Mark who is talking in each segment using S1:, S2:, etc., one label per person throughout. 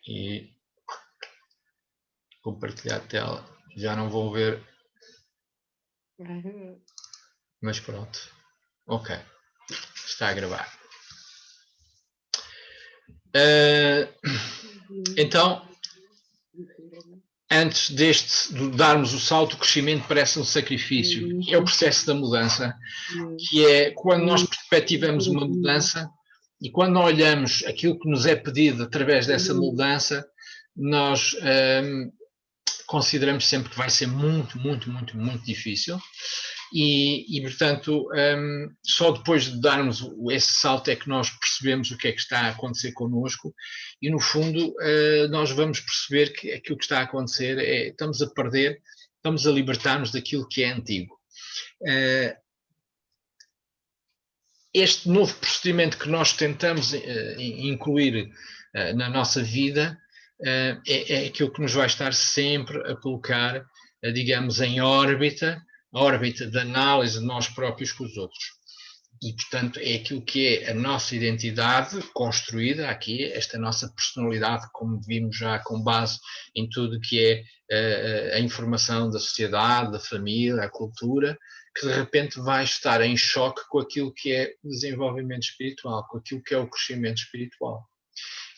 S1: E compartilhar a tela. Já não vou ver. Mas pronto. Ok. Está a gravar. Então, antes de darmos o salto, o crescimento parece um sacrifício. É o processo da mudança, que é quando nós perspectivamos uma mudança e quando olhamos aquilo que nos é pedido através dessa mudança, nós consideramos sempre que vai ser muito, muito, muito, muito difícil. E portanto, só depois de darmos esse salto é que nós percebemos o que é que está a acontecer connosco e, no fundo, nós vamos perceber que aquilo que está a acontecer é estamos a perder, estamos a libertar-nos daquilo que é antigo. Este novo procedimento que nós tentamos incluir na nossa vida é aquilo que nos vai estar sempre a colocar, digamos, em órbita, a órbita de análise de nós próprios com os outros. E, portanto, é aquilo que é a nossa identidade construída aqui, esta nossa personalidade, como vimos já com base em tudo que é a informação da sociedade, da família, a cultura, que de repente vai estar em choque com aquilo que é o desenvolvimento espiritual, com aquilo que é o crescimento espiritual.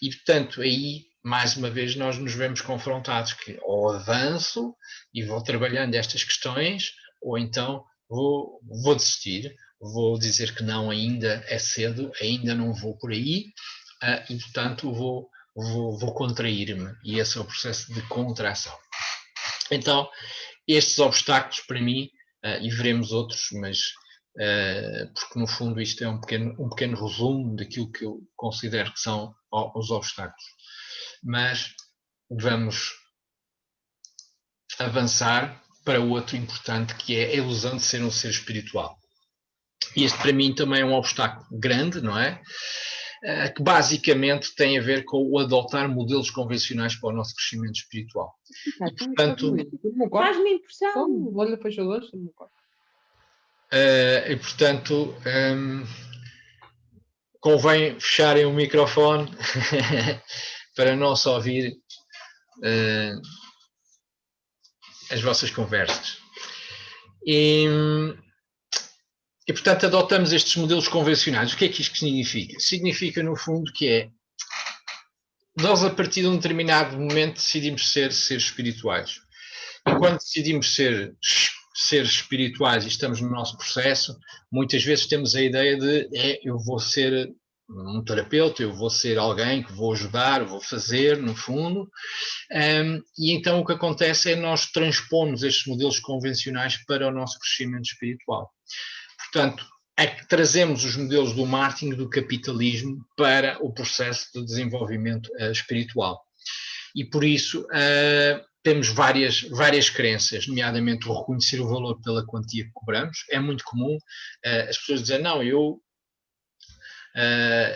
S1: E, portanto, aí, mais uma vez, nós nos vemos confrontados que ou avanço e vou trabalhando estas questões, ou então vou desistir, vou dizer que não, ainda é cedo, ainda não vou por aí, e, portanto, vou contrair-me. E esse é o processo de contração. Então, estes obstáculos, para mim, e veremos outros, mas porque no fundo isto é um pequeno resumo daquilo que eu considero que são os obstáculos. Mas vamos avançar para o outro importante, que é a ilusão de ser um ser espiritual. E este para mim também é um obstáculo grande, não é? Que basicamente tem a ver com o adotar modelos convencionais para o nosso crescimento espiritual. E, portanto,
S2: faz-me impressão. Olha para os jogadores,
S1: e portanto, convém fecharem o microfone para não só ouvir as vossas conversas. E, portanto, adotamos estes modelos convencionais. O que é que isto significa? Significa, no fundo, que nós, a partir de um determinado momento, decidimos ser seres espirituais. E quando decidimos ser seres espirituais e estamos no nosso processo, muitas vezes temos a ideia de eu vou ser um terapeuta, eu vou ser alguém que vou ajudar, vou fazer, no fundo. E então o que acontece é nós transpomos estes modelos convencionais para o nosso crescimento espiritual. Portanto, é que trazemos os modelos do marketing, do capitalismo, para o processo de desenvolvimento espiritual. E por isso temos várias crenças, nomeadamente o reconhecer o valor pela quantia que cobramos. É muito comum as pessoas dizerem, não,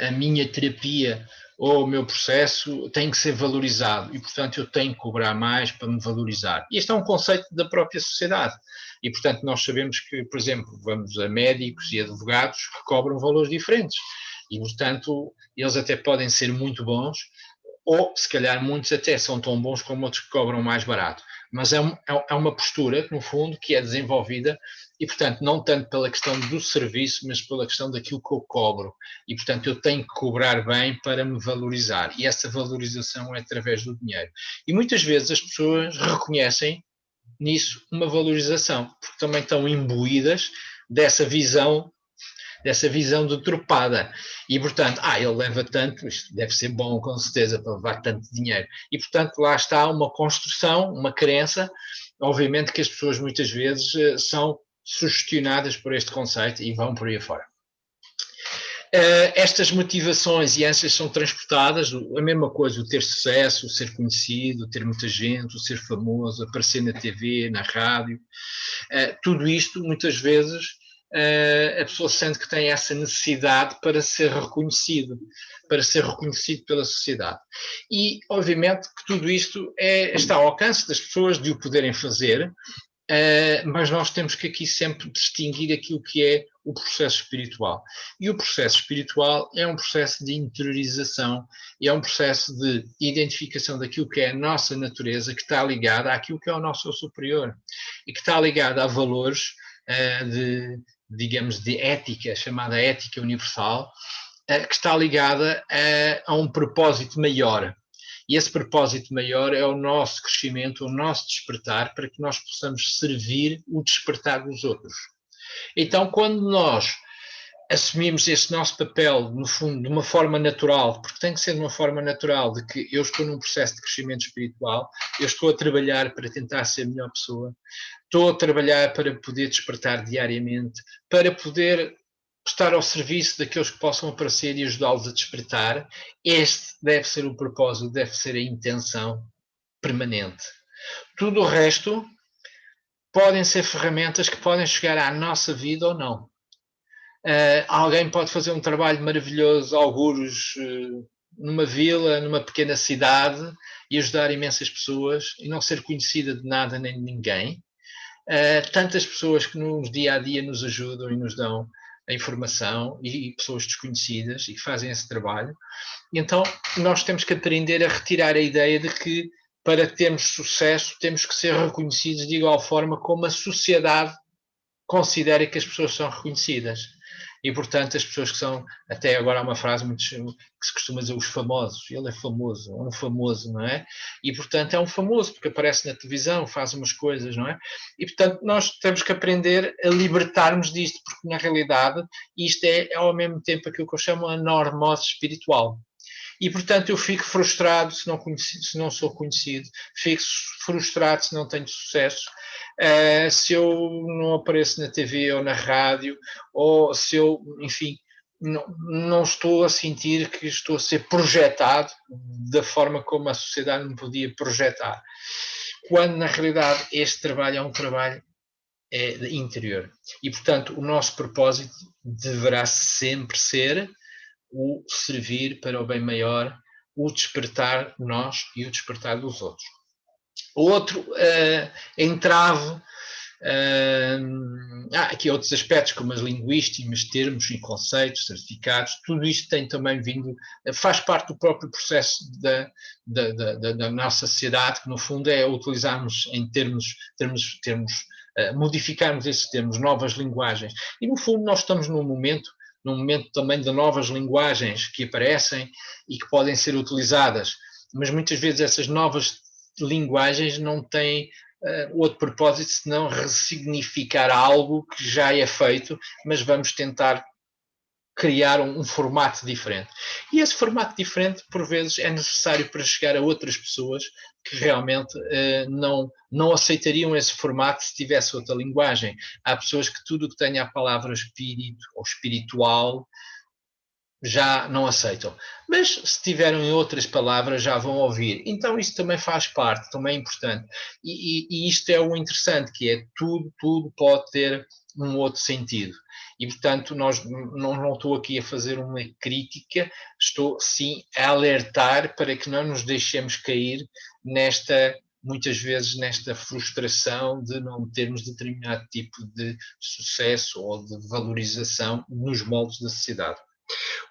S1: a minha terapia ou o meu processo tem que ser valorizado e, portanto, eu tenho que cobrar mais para me valorizar. E este é um conceito da própria sociedade. E, portanto, nós sabemos que, por exemplo, vamos a médicos e advogados que cobram valores diferentes. E, portanto, eles até podem ser muito bons, ou, se calhar, muitos até são tão bons como outros que cobram mais barato. Mas é uma postura, no fundo, que é desenvolvida e, portanto, não tanto pela questão do serviço, mas pela questão daquilo que eu cobro. E, portanto, eu tenho que cobrar bem para me valorizar. E essa valorização é através do dinheiro. E muitas vezes as pessoas reconhecem nisso uma valorização, porque também estão imbuídas dessa visão deturpada. E, portanto, ele leva tanto, isto deve ser bom, com certeza, para levar tanto dinheiro. E, portanto, lá está uma construção, uma crença. Obviamente que as pessoas muitas vezes são sugestionadas por este conceito e vão por aí afora. Estas motivações e ânsias são transportadas, a mesma coisa, o ter sucesso, o ser conhecido, o ter muita gente, o ser famoso, aparecer na TV, na rádio, tudo isto, muitas vezes, a pessoa sente que tem essa necessidade para ser reconhecido pela sociedade. E, obviamente, que tudo isto está ao alcance das pessoas de o poderem fazer, mas nós temos que aqui sempre distinguir aquilo que é o processo espiritual. E o processo espiritual é um processo de interiorização, é um processo de identificação daquilo que é a nossa natureza, que está ligada àquilo que é o nosso eu superior, e que está ligada a valores digamos, de ética, chamada ética universal, que está ligada a um propósito maior. E esse propósito maior é o nosso crescimento, o nosso despertar, para que nós possamos servir o despertar dos outros. Então, quando nós assumimos esse nosso papel, no fundo, de uma forma natural, porque tem que ser de uma forma natural, de que eu estou num processo de crescimento espiritual, eu estou a trabalhar para tentar ser a melhor pessoa, estou a trabalhar para poder despertar diariamente, para poder estar ao serviço daqueles que possam aparecer e ajudá-los a despertar. Este deve ser o propósito, deve ser a intenção permanente. Tudo o resto podem ser ferramentas que podem chegar à nossa vida ou não. Alguém pode fazer um trabalho maravilhoso, algures, numa vila, numa pequena cidade, e ajudar imensas pessoas e não ser conhecida de nada nem de ninguém. Tantas pessoas que no dia a dia nos ajudam e nos dão a informação, e pessoas desconhecidas e que fazem esse trabalho. E então nós temos que aprender a retirar a ideia de que para termos sucesso temos que ser reconhecidos de igual forma como a sociedade considera que as pessoas são reconhecidas. E, portanto, as pessoas que são, até agora há uma frase muito, que se costuma dizer, os famosos. Ele é famoso, é um famoso, não é? E, portanto, é um famoso, porque aparece na televisão, faz umas coisas, não é? E, portanto, nós temos que aprender a libertarmos disto, porque, na realidade, isto é ao mesmo tempo aquilo que eu chamo a normose espiritual. E, portanto, eu fico frustrado se não sou conhecido, fico frustrado se não tenho sucesso, se eu não apareço na TV ou na rádio, ou se eu, enfim, não estou a sentir que estou a ser projetado da forma como a sociedade me podia projetar. Quando, na realidade, este trabalho é um trabalho interior. E, portanto, o nosso propósito deverá sempre ser o servir para o bem maior, o despertar nós e o despertar dos outros. O outro entrave, aqui outros aspectos como as linguísticas, termos e conceitos, certificados, tudo isto tem também vindo, faz parte do próprio processo da nossa sociedade, que no fundo é utilizarmos em termos modificarmos esses termos, novas linguagens. E no fundo nós estamos num momento também de novas linguagens que aparecem e que podem ser utilizadas, mas muitas vezes essas novas linguagens não têm outro propósito senão ressignificar algo que já é feito, mas vamos tentar criar um formato diferente. E esse formato diferente, por vezes, é necessário para chegar a outras pessoas que realmente não aceitariam esse formato se tivesse outra linguagem. Há pessoas que tudo que tenha a palavra espírito ou espiritual já não aceitam. Mas se tiverem outras palavras já vão ouvir. Então isso também faz parte, também é importante. E isto é o interessante, que é tudo pode ter um outro sentido. E, portanto, nós não estou aqui a fazer uma crítica, estou sim a alertar para que não nos deixemos cair muitas vezes nesta frustração de não termos determinado tipo de sucesso ou de valorização nos moldes da sociedade.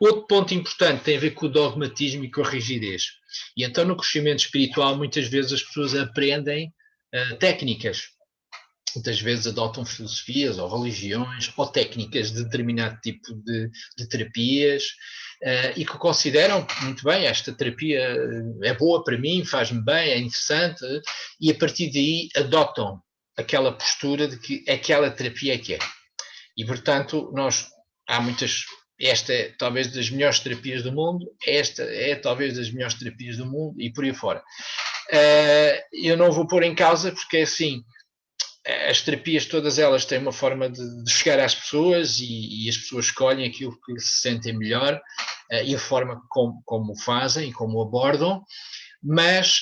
S1: Outro ponto importante tem a ver com o dogmatismo e com a rigidez. E então no crescimento espiritual muitas vezes as pessoas aprendem técnicas. Muitas vezes adotam filosofias ou religiões ou técnicas de determinado tipo de terapias e que consideram muito bem, esta terapia é boa para mim, faz-me bem, é interessante, e a partir daí adotam aquela postura de que aquela terapia é que é. E portanto esta é talvez das melhores terapias do mundo, esta é talvez das melhores terapias do mundo e por aí fora. Eu não vou pôr em causa porque é assim, as terapias todas elas têm uma forma de chegar às pessoas e as pessoas escolhem aquilo que se sentem melhor e a forma como fazem e como abordam, mas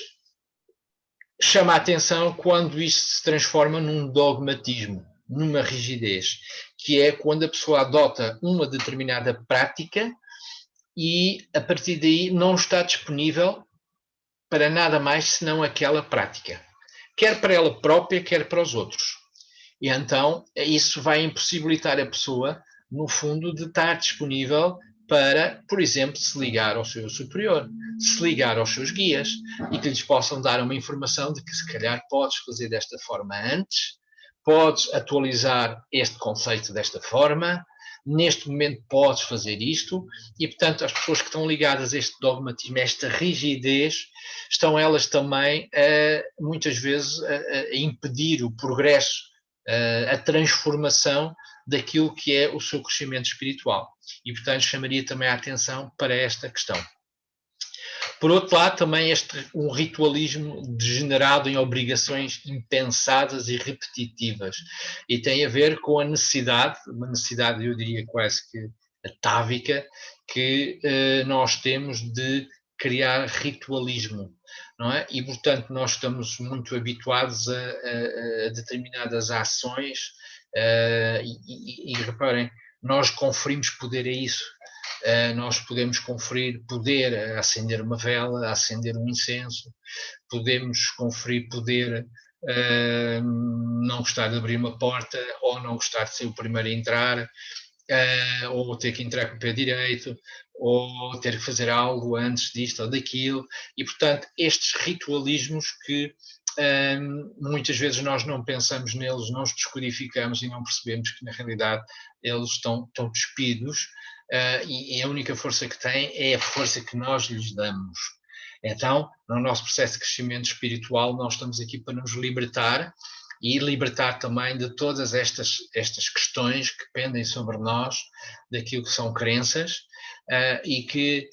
S1: chama a atenção quando isto se transforma num dogmatismo, numa rigidez, que é quando a pessoa adota uma determinada prática e a partir daí não está disponível para nada mais senão aquela prática, quer para ela própria, quer para os outros. E então isso vai impossibilitar a pessoa, no fundo, de estar disponível para, por exemplo, se ligar ao seu superior, se ligar aos seus guias e que lhes possam dar uma informação de que se calhar podes fazer desta forma antes, podes atualizar este conceito desta forma, neste momento podes fazer isto, e portanto as pessoas que estão ligadas a este dogmatismo, a esta rigidez, estão elas também muitas vezes a impedir o progresso, a transformação daquilo que é o seu crescimento espiritual. E portanto chamaria também a atenção para esta questão. Por outro lado, também um ritualismo degenerado em obrigações impensadas e repetitivas. E tem a ver com a necessidade, uma necessidade, eu diria quase que atávica, que nós temos de criar ritualismo. Não é? E, portanto, nós estamos muito habituados a determinadas ações e reparem, nós conferimos poder a isso. Nós podemos conferir poder a acender uma vela, a acender um incenso, podemos conferir poder a não gostar de abrir uma porta, ou não gostar de ser o primeiro a entrar, ou ter que entrar com o pé direito, ou ter que fazer algo antes disto ou daquilo, e portanto estes ritualismos que muitas vezes nós não pensamos neles, não os descodificamos e não percebemos que na realidade eles estão despidos, e a única força que têm é a força que nós lhes damos. Então, no nosso processo de crescimento espiritual, nós estamos aqui para nos libertar e libertar também de todas estas questões que pendem sobre nós, daquilo que são crenças, e que,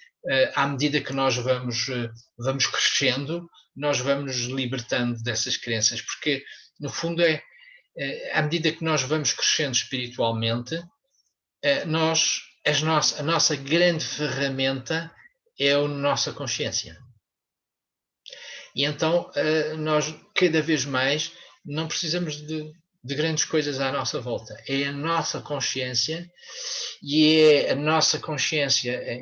S1: à medida que nós vamos crescendo, nós vamos nos libertando dessas crenças, porque, no fundo, à medida que nós vamos crescendo espiritualmente, a nossa grande ferramenta é a nossa consciência. E então, nós, cada vez mais, não precisamos de grandes coisas à nossa volta. É a nossa consciência, e é a nossa consciência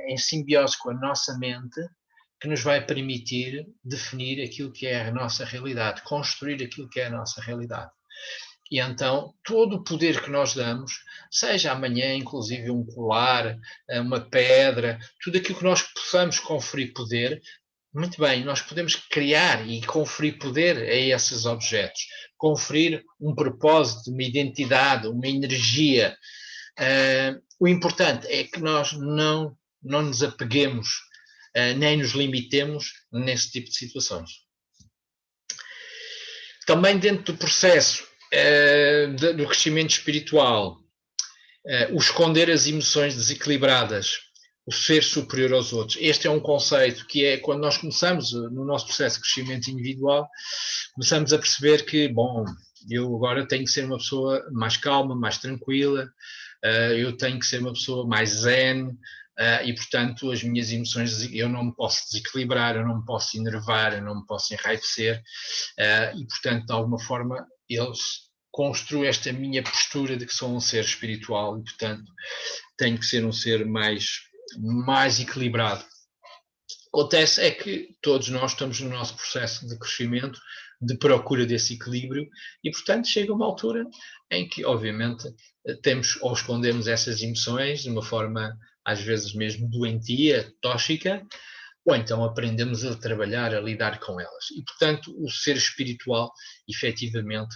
S1: em simbiose com a nossa mente que nos vai permitir definir aquilo que é a nossa realidade, construir aquilo que é a nossa realidade. E então, todo o poder que nós damos, seja amanhã, inclusive um colar, uma pedra, tudo aquilo que nós possamos conferir poder, muito bem, nós podemos criar e conferir poder a esses objetos, conferir um propósito, uma identidade, uma energia. O importante é que nós não nos apeguemos, nem nos limitemos nesse tipo de situações. Também dentro do processo do crescimento espiritual, o esconder as emoções desequilibradas, o ser superior aos outros. Este é um conceito que é quando nós começamos no nosso processo de crescimento individual, começamos a perceber que, bom, eu agora tenho que ser uma pessoa mais calma, mais tranquila, eu tenho que ser uma pessoa mais zen, e portanto as minhas emoções, eu não me posso desequilibrar, eu não me posso enervar, eu não me posso enraivecer, e portanto de alguma forma eles construem esta minha postura de que sou um ser espiritual e portanto tenho que ser um ser mais equilibrado. Acontece é que todos nós estamos no nosso processo de crescimento, de procura desse equilíbrio, e portanto chega uma altura em que obviamente temos ou escondemos essas emoções de uma forma às vezes mesmo doentia, tóxica, ou então aprendemos a trabalhar, a lidar com elas. E portanto o ser espiritual efetivamente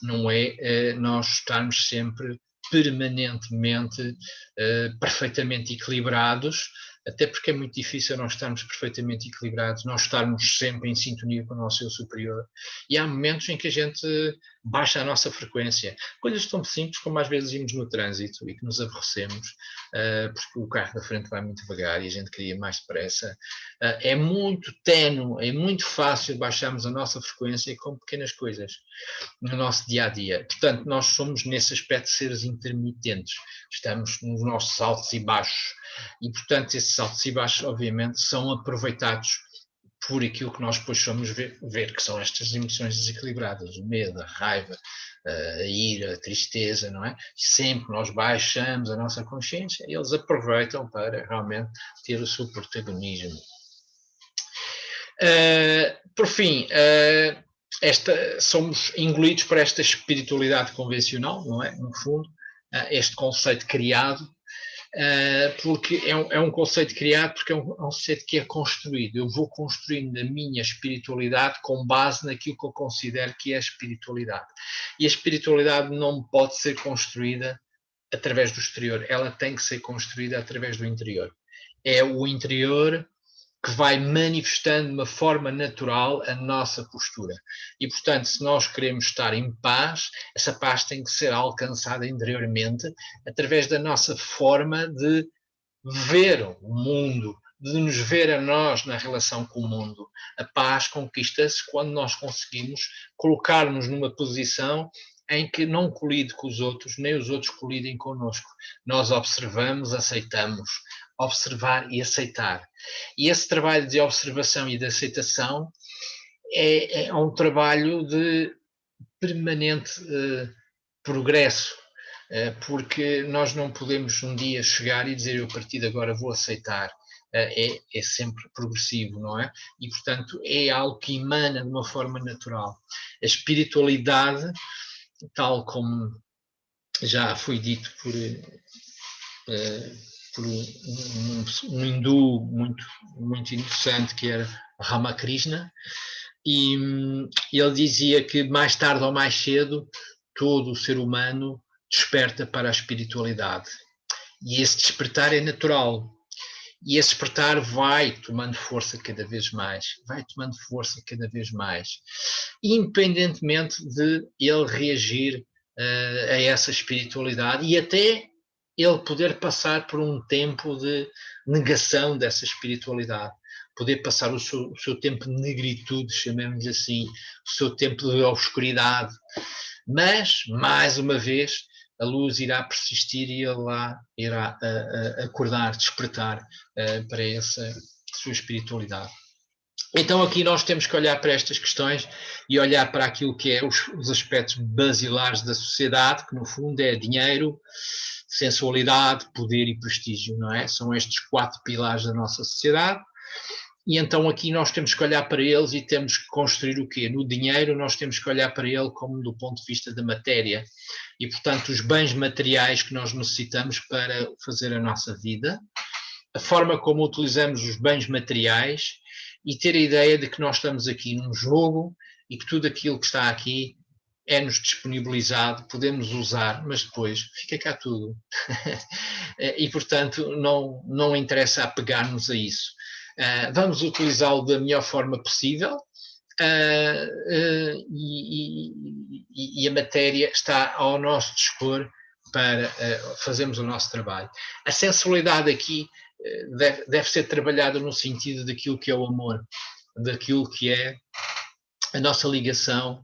S1: não é nós estarmos sempre permanentemente perfeitamente equilibrados, até porque é muito difícil nós estarmos perfeitamente equilibrados, nós estarmos sempre em sintonia com o nosso eu superior. E há momentos em que a gente baixa a nossa frequência. Coisas tão simples como às vezes irmos no trânsito e que nos aborrecemos, porque o carro da frente vai muito devagar e a gente queria mais depressa. É muito ténue, é muito fácil baixarmos a nossa frequência com pequenas coisas no nosso dia-a-dia. Portanto, nós somos nesse aspecto seres intermitentes. Estamos nos nossos altos e baixos. E, portanto, esses altos e baixos, obviamente, são aproveitados por aquilo que nós depois somos ver que são estas emoções desequilibradas, o medo, a raiva, a ira, a tristeza, não é? Sempre nós baixamos a nossa consciência e eles aproveitam para realmente ter o seu protagonismo. Por fim, somos engolidos por esta espiritualidade convencional, não é? No fundo, este conceito criado, porque é um conceito criado porque é um conceito que é construído. Eu vou construindo a minha espiritualidade com base naquilo que eu considero que é a espiritualidade. E a espiritualidade não pode ser construída através do exterior, ela tem que ser construída através do interior. É o interior que vai manifestando de uma forma natural a nossa postura. E, portanto, se nós queremos estar em paz, essa paz tem que ser alcançada interiormente através da nossa forma de ver o mundo, de nos ver a nós na relação com o mundo. A paz conquista-se quando nós conseguimos colocar-nos numa posição em que não colide com os outros, nem os outros colidem connosco. Nós observamos, aceitamos. Observar e aceitar. E esse trabalho de observação e de aceitação é um trabalho de permanente progresso, porque nós não podemos um dia chegar e dizer eu a partir de agora vou aceitar. É sempre progressivo, não é? E, portanto, é algo que emana de uma forma natural. A espiritualidade, tal como já foi dito por um hindu muito interessante, que era Ramakrishna, e ele dizia que mais tarde ou mais cedo todo o ser humano desperta para a espiritualidade. E esse despertar é natural. E esse despertar vai tomando força cada vez mais, independentemente de ele reagir a essa espiritualidade e até ele poder passar por um tempo de negação dessa espiritualidade, poder passar o seu tempo de negritude, chamemos assim, o seu tempo de obscuridade. Mas, mais uma vez, a luz irá persistir e ele lá irá acordar, despertar para essa sua espiritualidade. Então aqui nós temos que olhar para estas questões e olhar para aquilo que é os aspectos basilares da sociedade, que no fundo é dinheiro, sensualidade, poder e prestígio, não é? São estes 4 pilares da nossa sociedade. E então aqui nós temos que olhar para eles e temos que construir o quê? No dinheiro nós temos que olhar para ele como do ponto de vista da matéria. E, portanto, os bens materiais que nós necessitamos para fazer a nossa vida, a forma como utilizamos os bens materiais e ter a ideia de que nós estamos aqui num jogo e que tudo aquilo que está aqui é-nos disponibilizado, podemos usar, mas depois fica cá tudo. E, portanto, não interessa apegar-nos a isso. Vamos utilizá-lo da melhor forma possível e a matéria está ao nosso dispor para fazermos o nosso trabalho. A sensualidade aqui deve ser trabalhada no sentido daquilo que é o amor, daquilo que é a nossa ligação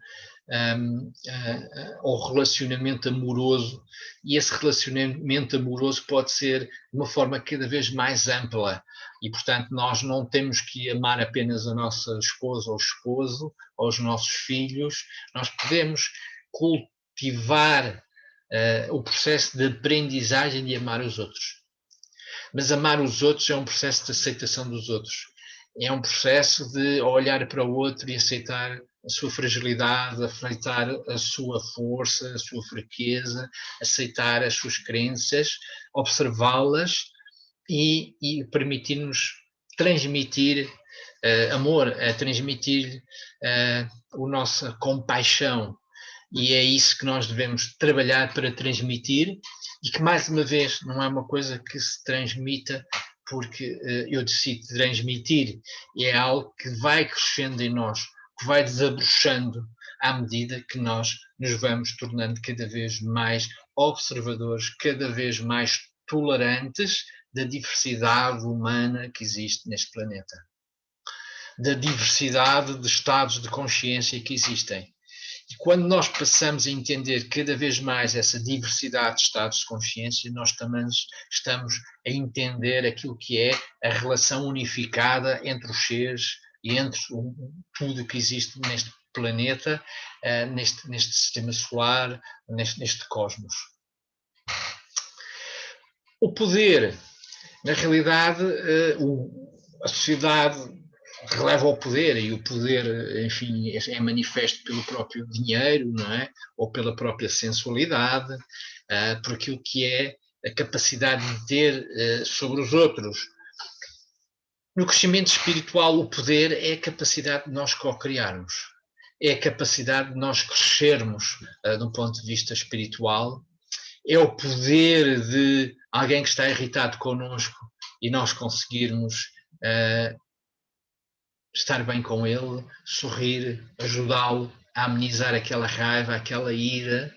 S1: ao relacionamento amoroso, e esse relacionamento amoroso pode ser de uma forma cada vez mais ampla, e portanto nós não temos que amar apenas a nossa esposa ou esposo, ou os nossos filhos, nós podemos cultivar o processo de aprendizagem de amar os outros. Mas amar os outros é um processo de aceitação dos outros, é um processo de olhar para o outro e aceitar a sua fragilidade, aceitar a sua força, a sua fraqueza, aceitar as suas crenças, observá-las e permitir-nos transmitir amor, transmitir a nossa compaixão. E é isso que nós devemos trabalhar para transmitir, e que, mais uma vez, não é uma coisa que se transmita porque eu decido transmitir, é algo que vai crescendo em nós, que vai desabrochando à medida que nós nos vamos tornando cada vez mais observadores, cada vez mais tolerantes da diversidade humana que existe neste planeta, da diversidade de estados de consciência que existem. E quando nós passamos a entender cada vez mais essa diversidade de estados de consciência, nós também estamos a entender aquilo que é a relação unificada entre os seres e entre tudo que existe neste planeta, neste sistema solar, neste cosmos. O poder, na realidade, a sociedade releva ao poder, e o poder, enfim, é manifesto pelo próprio dinheiro, não é? Ou pela própria sensualidade, por aquilo que é a capacidade de ter sobre os outros. No crescimento espiritual, o poder é a capacidade de nós co-criarmos, é a capacidade de nós crescermos do ponto de vista espiritual, é o poder de alguém que está irritado connosco e nós conseguirmos estar bem com ele, sorrir, ajudá-lo a amenizar aquela raiva, aquela ira.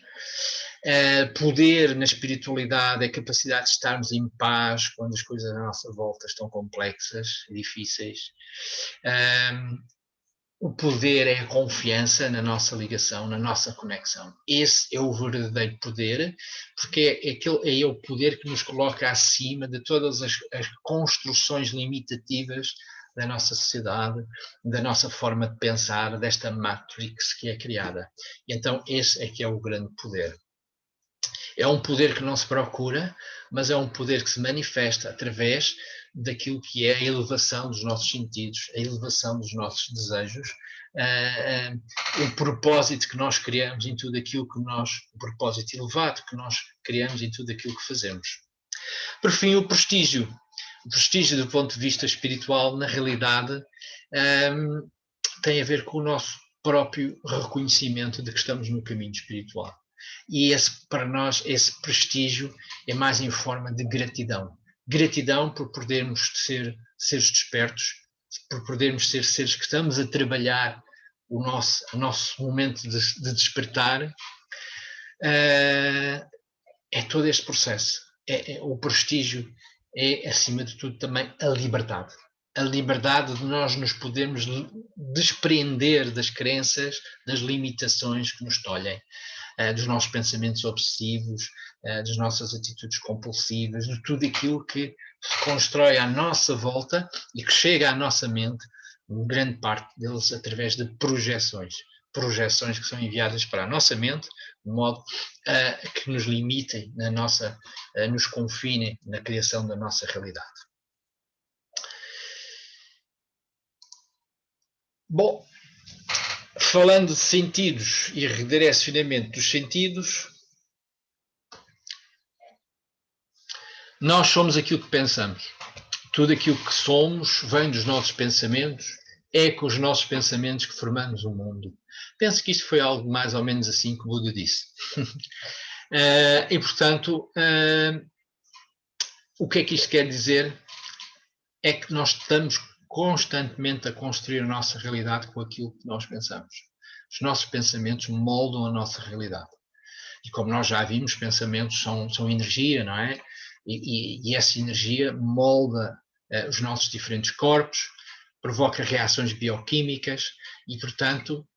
S1: Poder na espiritualidade é a capacidade de estarmos em paz quando as coisas à nossa volta estão complexas, difíceis. O poder é a confiança na nossa ligação, na nossa conexão. Esse é o verdadeiro poder, porque é o poder que nos coloca acima de todas as construções limitativas da nossa sociedade, da nossa forma de pensar, desta matrix que é criada. E então esse é que é o grande poder. É um poder que não se procura, mas é um poder que se manifesta através daquilo que é a elevação dos nossos sentidos, a elevação dos nossos desejos, o propósito que nós criamos em tudo aquilo que o propósito elevado que nós criamos em tudo aquilo que fazemos. Por fim, o prestígio. O prestígio do ponto de vista espiritual, na realidade, tem a ver com o nosso próprio reconhecimento de que estamos no caminho espiritual. E para nós, esse prestígio é mais em forma de gratidão. Gratidão por podermos ser seres despertos, por podermos ser seres que estamos a trabalhar o nosso momento de despertar. É todo este processo. O prestígio é, acima de tudo, também a liberdade. A liberdade de nós nos podermos desprender das crenças, das limitações que nos tolhem, dos nossos pensamentos obsessivos, das nossas atitudes compulsivas, de tudo aquilo que se constrói à nossa volta e que chega à nossa mente, grande parte deles através de projeções que são enviadas para a nossa mente, de modo que nos limitem, nos confinem na criação da nossa realidade. Bom, falando de sentidos e redirecionamento dos sentidos, nós somos aquilo que pensamos. Tudo aquilo que somos vem dos nossos pensamentos, é com os nossos pensamentos que formamos o mundo. Penso que isto foi algo mais ou menos assim que o Buda disse. E, portanto, o que é que isto quer dizer? É que nós estamos constantemente a construir a nossa realidade com aquilo que nós pensamos. Os nossos pensamentos moldam a nossa realidade. E como nós já vimos, pensamentos são energia, não é? E essa energia molda os nossos diferentes corpos, provoca reações bioquímicas e, portanto,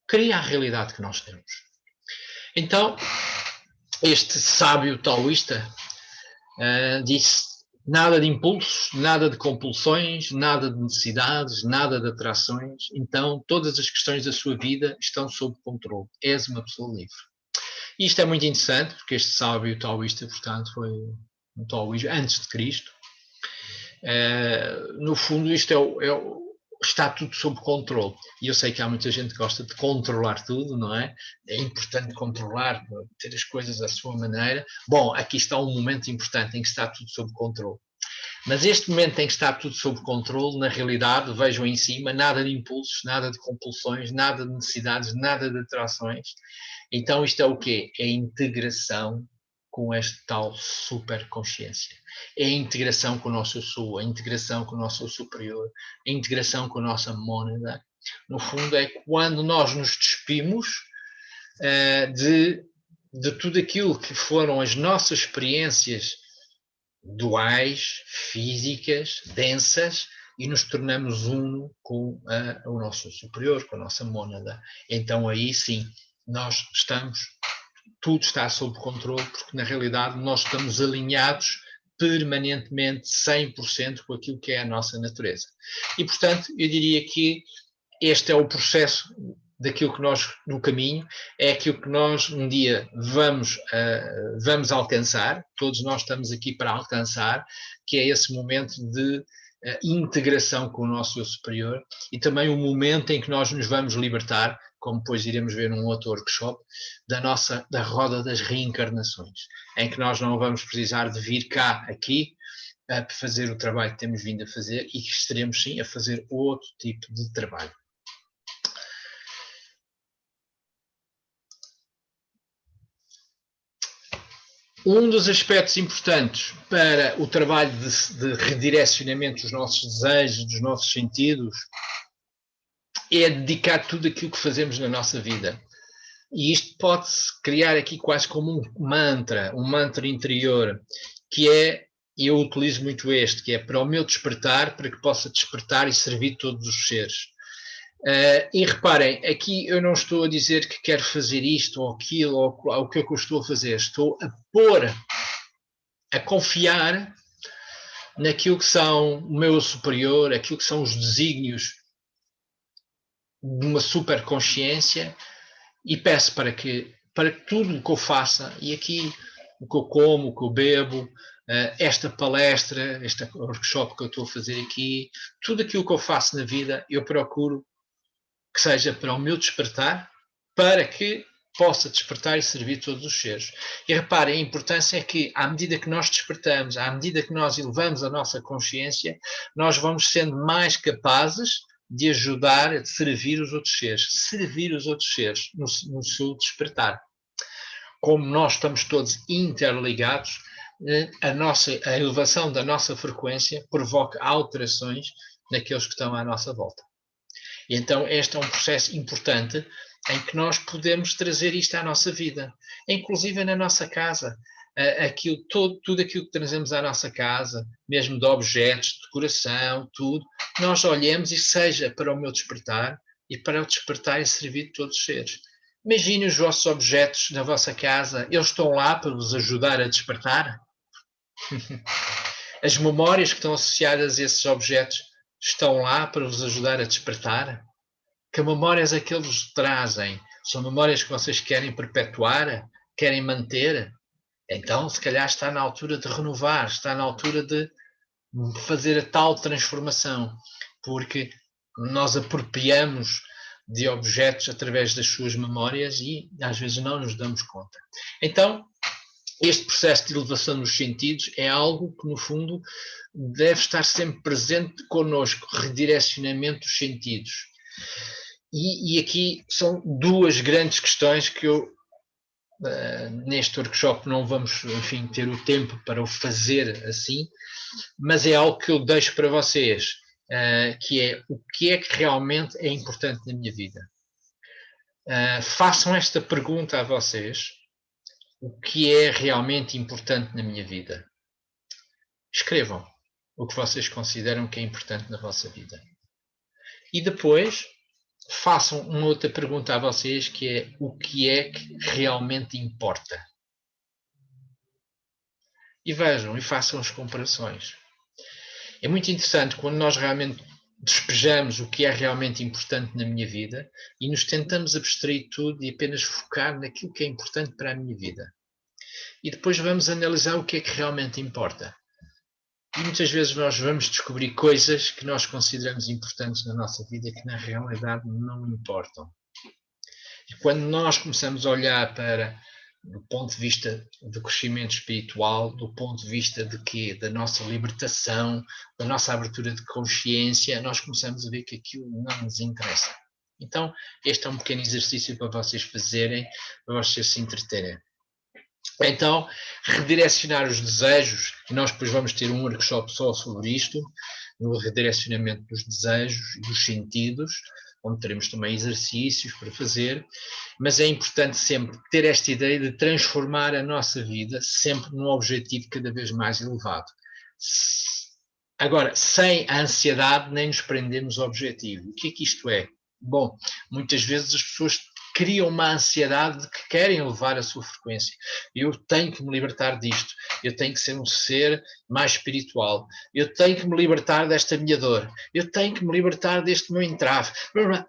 S1: cria a realidade que nós temos. Então, este sábio taoísta disse: nada de impulsos, nada de compulsões, nada de necessidades, nada de atrações. Então, todas as questões da sua vida estão sob controle. És uma pessoa livre. E isto é muito interessante, porque este sábio taoísta, portanto, foi um taoísmo antes de Cristo. No fundo, isto está tudo sob controle. E eu sei que há muita gente que gosta de controlar tudo, não é? É importante controlar, ter as coisas à sua maneira. Bom, aqui está um momento importante em que está tudo sob controle. Mas este momento em que está tudo sob controle, na realidade, vejam em cima, nada de impulsos, nada de compulsões, nada de necessidades, nada de atrações. Então isto é o quê? É a integração com esta tal superconsciência. É a integração com o nosso eu sou, a integração com o nosso eu superior, a integração com a nossa mônada. No fundo, é quando nós nos despimos de tudo aquilo que foram as nossas experiências duais, físicas, densas, e nos tornamos uno com o nosso superior, com a nossa mônada. Então aí sim, tudo está sob controle, porque na realidade nós estamos alinhados permanentemente, 100% com aquilo que é a nossa natureza. E portanto, eu diria que este é o processo daquilo que nós, no caminho, é aquilo que nós um dia vamos alcançar, todos nós estamos aqui para alcançar, que é esse momento de integração com o nosso eu superior, e também o momento em que nós nos vamos libertar, como depois iremos ver num outro workshop, da roda das reencarnações, em que nós não vamos precisar de vir cá, aqui, para fazer o trabalho que temos vindo a fazer, e que estaremos sim a fazer outro tipo de trabalho. Um dos aspectos importantes para o trabalho de redirecionamento dos nossos desejos, dos nossos sentidos, é dedicar tudo aquilo que fazemos na nossa vida. E isto pode-se criar aqui quase como um mantra interior, que é, e eu utilizo muito este, que é para o meu despertar, para que possa despertar e servir todos os seres. E reparem, aqui eu não estou a dizer que quero fazer isto ou aquilo, ou o que é que eu estou a fazer. Estou a confiar naquilo que são o meu superior, aquilo que são os desígnios de uma superconsciência, e peço para que tudo o que eu faça, e aqui o que eu como, o que eu bebo, esta palestra, este workshop que eu estou a fazer aqui, tudo aquilo que eu faço na vida, eu procuro que seja para o meu despertar, para que possa despertar e servir todos os seres. E reparem, a importância é que, à medida que nós despertamos, à medida que nós elevamos a nossa consciência, nós vamos sendo mais capazes de ajudar, de servir os outros seres no seu despertar. Como nós estamos todos interligados, a elevação da nossa frequência provoca alterações naqueles que estão à nossa volta. E então este é um processo importante em que nós podemos trazer isto à nossa vida, inclusive na nossa casa. Tudo aquilo que trazemos à nossa casa, mesmo de objetos, de decoração, tudo, nós olhemos e seja para o meu despertar e para o despertar e servir de todos os seres. Imagine os vossos objetos na vossa casa, eles estão lá para vos ajudar a despertar? As memórias que estão associadas a esses objetos estão lá para vos ajudar a despertar? Que memórias é que eles trazem? São memórias que vocês querem perpetuar? Querem manter? Então, se calhar está na altura de renovar, está na altura de fazer a tal transformação, porque nós apropriamos de objetos através das suas memórias e às vezes não nos damos conta. Então, este processo de elevação dos sentidos é algo que, no fundo, deve estar sempre presente connosco, redirecionamento dos sentidos. E aqui são duas grandes questões que eu, neste workshop, não vamos, enfim, ter o tempo para o fazer assim, mas é algo que eu deixo para vocês, que é o que é que realmente é importante na minha vida. Façam esta pergunta a vocês: o que é realmente importante na minha vida? Escrevam o que vocês consideram que é importante na vossa vida. E depois façam uma outra pergunta a vocês, que é: o que é que realmente importa? E vejam e façam as comparações. É muito interessante quando nós realmente despejamos o que é realmente importante na minha vida e nos tentamos abstrair tudo e apenas focar naquilo que é importante para a minha vida. E depois vamos analisar o que é que realmente importa. E muitas vezes nós vamos descobrir coisas que nós consideramos importantes na nossa vida que na realidade não importam. E quando nós começamos a olhar para, do ponto de vista do crescimento espiritual, do ponto de vista de quê? Da nossa libertação, da nossa abertura de consciência, nós começamos a ver que aquilo não nos interessa. Então, este é um pequeno exercício para vocês fazerem, para vocês se entreterem. Então, redirecionar os desejos, e nós depois vamos ter um workshop só sobre isto, no redirecionamento dos desejos e dos sentidos, onde teremos também exercícios para fazer, mas é importante sempre ter esta ideia de transformar a nossa vida sempre num objetivo cada vez mais elevado. Agora, sem a ansiedade, nem nos prendemos ao objetivo. O que é que isto é? Bom, muitas vezes as pessoas criam uma ansiedade de que querem elevar a sua frequência. Eu tenho que me libertar disto. Eu tenho que ser um ser mais espiritual. Eu tenho que me libertar desta minha dor. Eu tenho que me libertar deste meu entrave.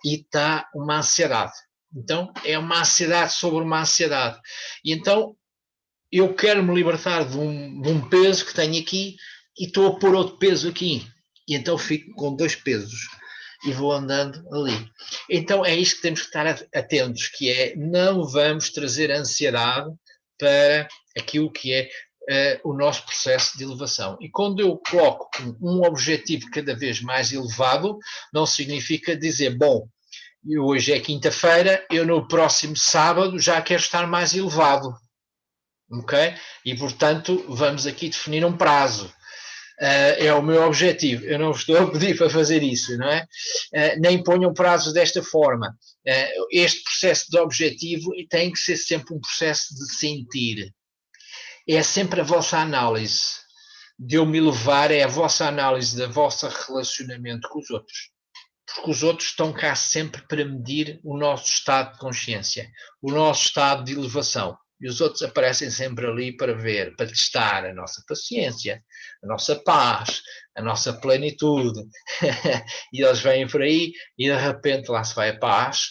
S1: E está uma ansiedade. Então, é uma ansiedade sobre uma ansiedade. E então, eu quero me libertar de um peso que tenho aqui e estou a pôr outro peso aqui. e então fico com 2 pesos e vou andando ali. Então é isto que temos que estar atentos, que é não vamos trazer ansiedade para aquilo que é o nosso processo de elevação. E quando eu coloco um objetivo cada vez mais elevado, não significa dizer, bom, hoje é quinta-feira, eu no próximo sábado já quero estar mais elevado. Ok? E, portanto, vamos aqui definir um prazo. É o meu objetivo. Eu não estou a pedir para fazer isso, não é? Nem ponham prazos desta forma. Este processo de objetivo tem que ser sempre um processo de sentir. É sempre a vossa análise. De eu me levar é a vossa análise do vosso relacionamento com os outros. Porque os outros estão cá sempre para medir o nosso estado de consciência, o nosso estado de elevação. E os outros aparecem sempre ali para ver, para testar a nossa paciência, a nossa paz, a nossa plenitude. E eles vêm por aí e de repente lá se vai a paz,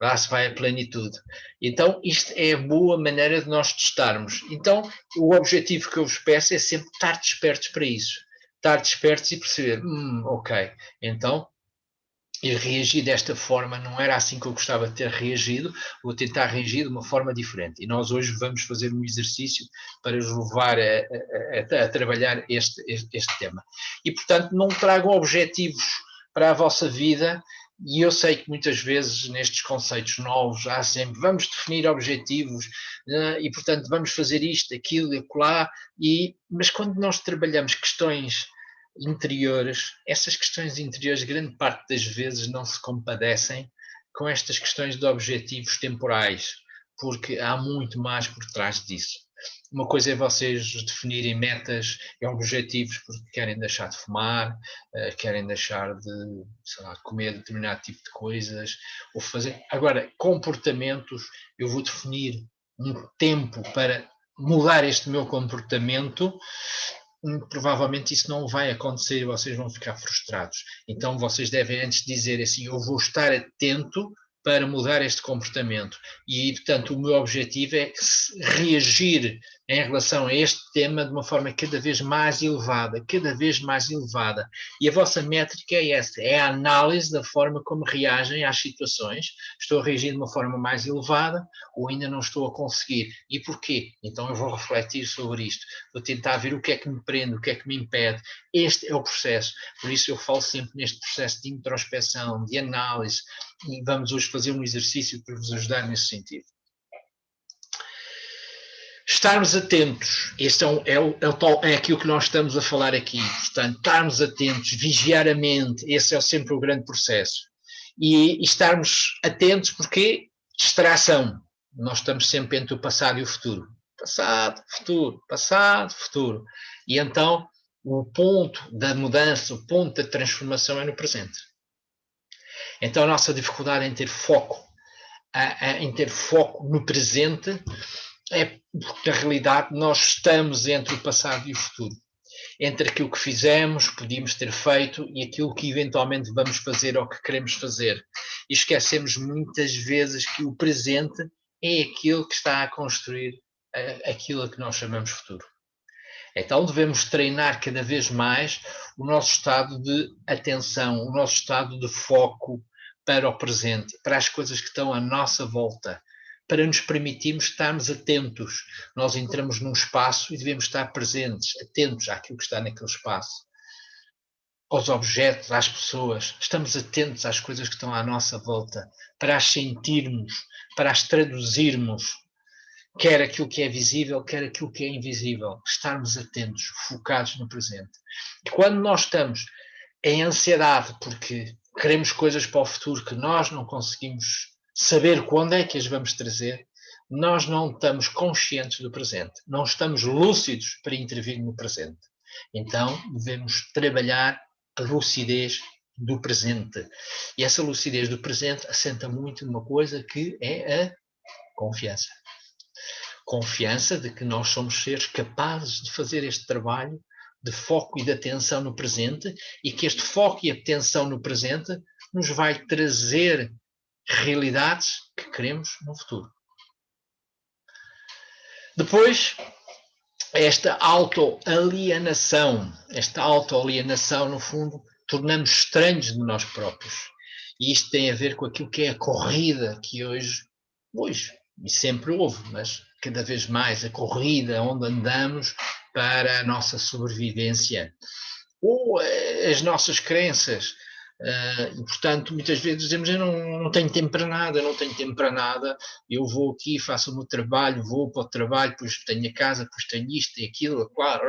S1: lá se vai a plenitude. Então isto é a boa maneira de nós testarmos. Então o objetivo que eu vos peço é sempre estar despertos para isso. Estar despertos e perceber, ok, então e reagir desta forma não era assim que eu gostava de ter reagido, vou tentar reagir de uma forma diferente. E nós hoje vamos fazer um exercício para os levar a trabalhar este tema. E, portanto, não tragam objetivos para a vossa vida, e eu sei que muitas vezes nestes conceitos novos há sempre, vamos definir objetivos, e, portanto, vamos fazer isto, aquilo, acolá, mas quando nós trabalhamos questões interiores, essas questões interiores, grande parte das vezes não se compadecem com estas questões de objetivos temporais, porque há muito mais por trás disso. Uma coisa é vocês definirem metas e objetivos porque querem deixar de fumar, querem deixar de, sei lá, comer determinado tipo de coisas, ou fazer. Agora, comportamentos, eu vou definir um tempo para mudar este meu comportamento. Provavelmente isso não vai acontecer e vocês vão ficar frustrados. Então vocês devem antes dizer assim, eu vou estar atento para mudar este comportamento. E, portanto, o meu objetivo é reagir em relação a este tema de uma forma cada vez mais elevada, cada vez mais elevada. E a vossa métrica é essa, é a análise da forma como reagem às situações. Estou a reagir de uma forma mais elevada ou ainda não estou a conseguir? E porquê? Então eu vou refletir sobre isto, vou tentar ver o que é que me prende, o que é que me impede. Este é o processo. Por isso eu falo sempre neste processo de introspeção, de análise, e vamos hoje fazer um exercício para vos ajudar nesse sentido. Estarmos atentos, este é aquilo que nós estamos a falar aqui, portanto, estarmos atentos, vigiar a mente, esse é sempre o grande processo. E estarmos atentos porque distração, nós estamos sempre entre o passado e o futuro. Passado, futuro. E então, o ponto da mudança, o ponto da transformação é no presente. Então, a nossa dificuldade em ter foco, no presente, é porque, na realidade, nós estamos entre o passado e o futuro. Entre aquilo que fizemos, podíamos ter feito, e aquilo que eventualmente vamos fazer ou que queremos fazer. E esquecemos muitas vezes que o presente é aquilo que está a construir aquilo a que nós chamamos futuro. Então devemos treinar cada vez mais o nosso estado de atenção, o nosso estado de foco para o presente, para as coisas que estão à nossa volta, para nos permitirmos estarmos atentos. Nós entramos num espaço e devemos estar presentes, atentos àquilo que está naquele espaço, aos objetos, às pessoas. Estamos atentos às coisas que estão à nossa volta, para as sentirmos, para as traduzirmos, quer aquilo que é visível, quer aquilo que é invisível. Estarmos atentos, focados no presente. E quando nós estamos em ansiedade porque queremos coisas para o futuro que nós não conseguimos saber quando é que as vamos trazer, nós não estamos conscientes do presente, não estamos lúcidos para intervir no presente. Então devemos trabalhar a lucidez do presente. E essa lucidez do presente assenta muito numa coisa que é a confiança. Confiança de que nós somos seres capazes de fazer este trabalho de foco e de atenção no presente, e que este foco e atenção no presente nos vai trazer realidades que queremos no futuro. Depois, esta autoalienação, no fundo, tornamos estranhos de nós próprios. E isto tem a ver com aquilo que é a corrida que hoje e sempre houve, mas cada vez mais a corrida onde andamos para a nossa sobrevivência ou as nossas crenças. E, portanto, muitas vezes dizemos, eu não tenho tempo para nada, eu vou aqui, faço o meu trabalho, vou para o trabalho, depois tenho a casa, depois tenho isto e aquilo, claro.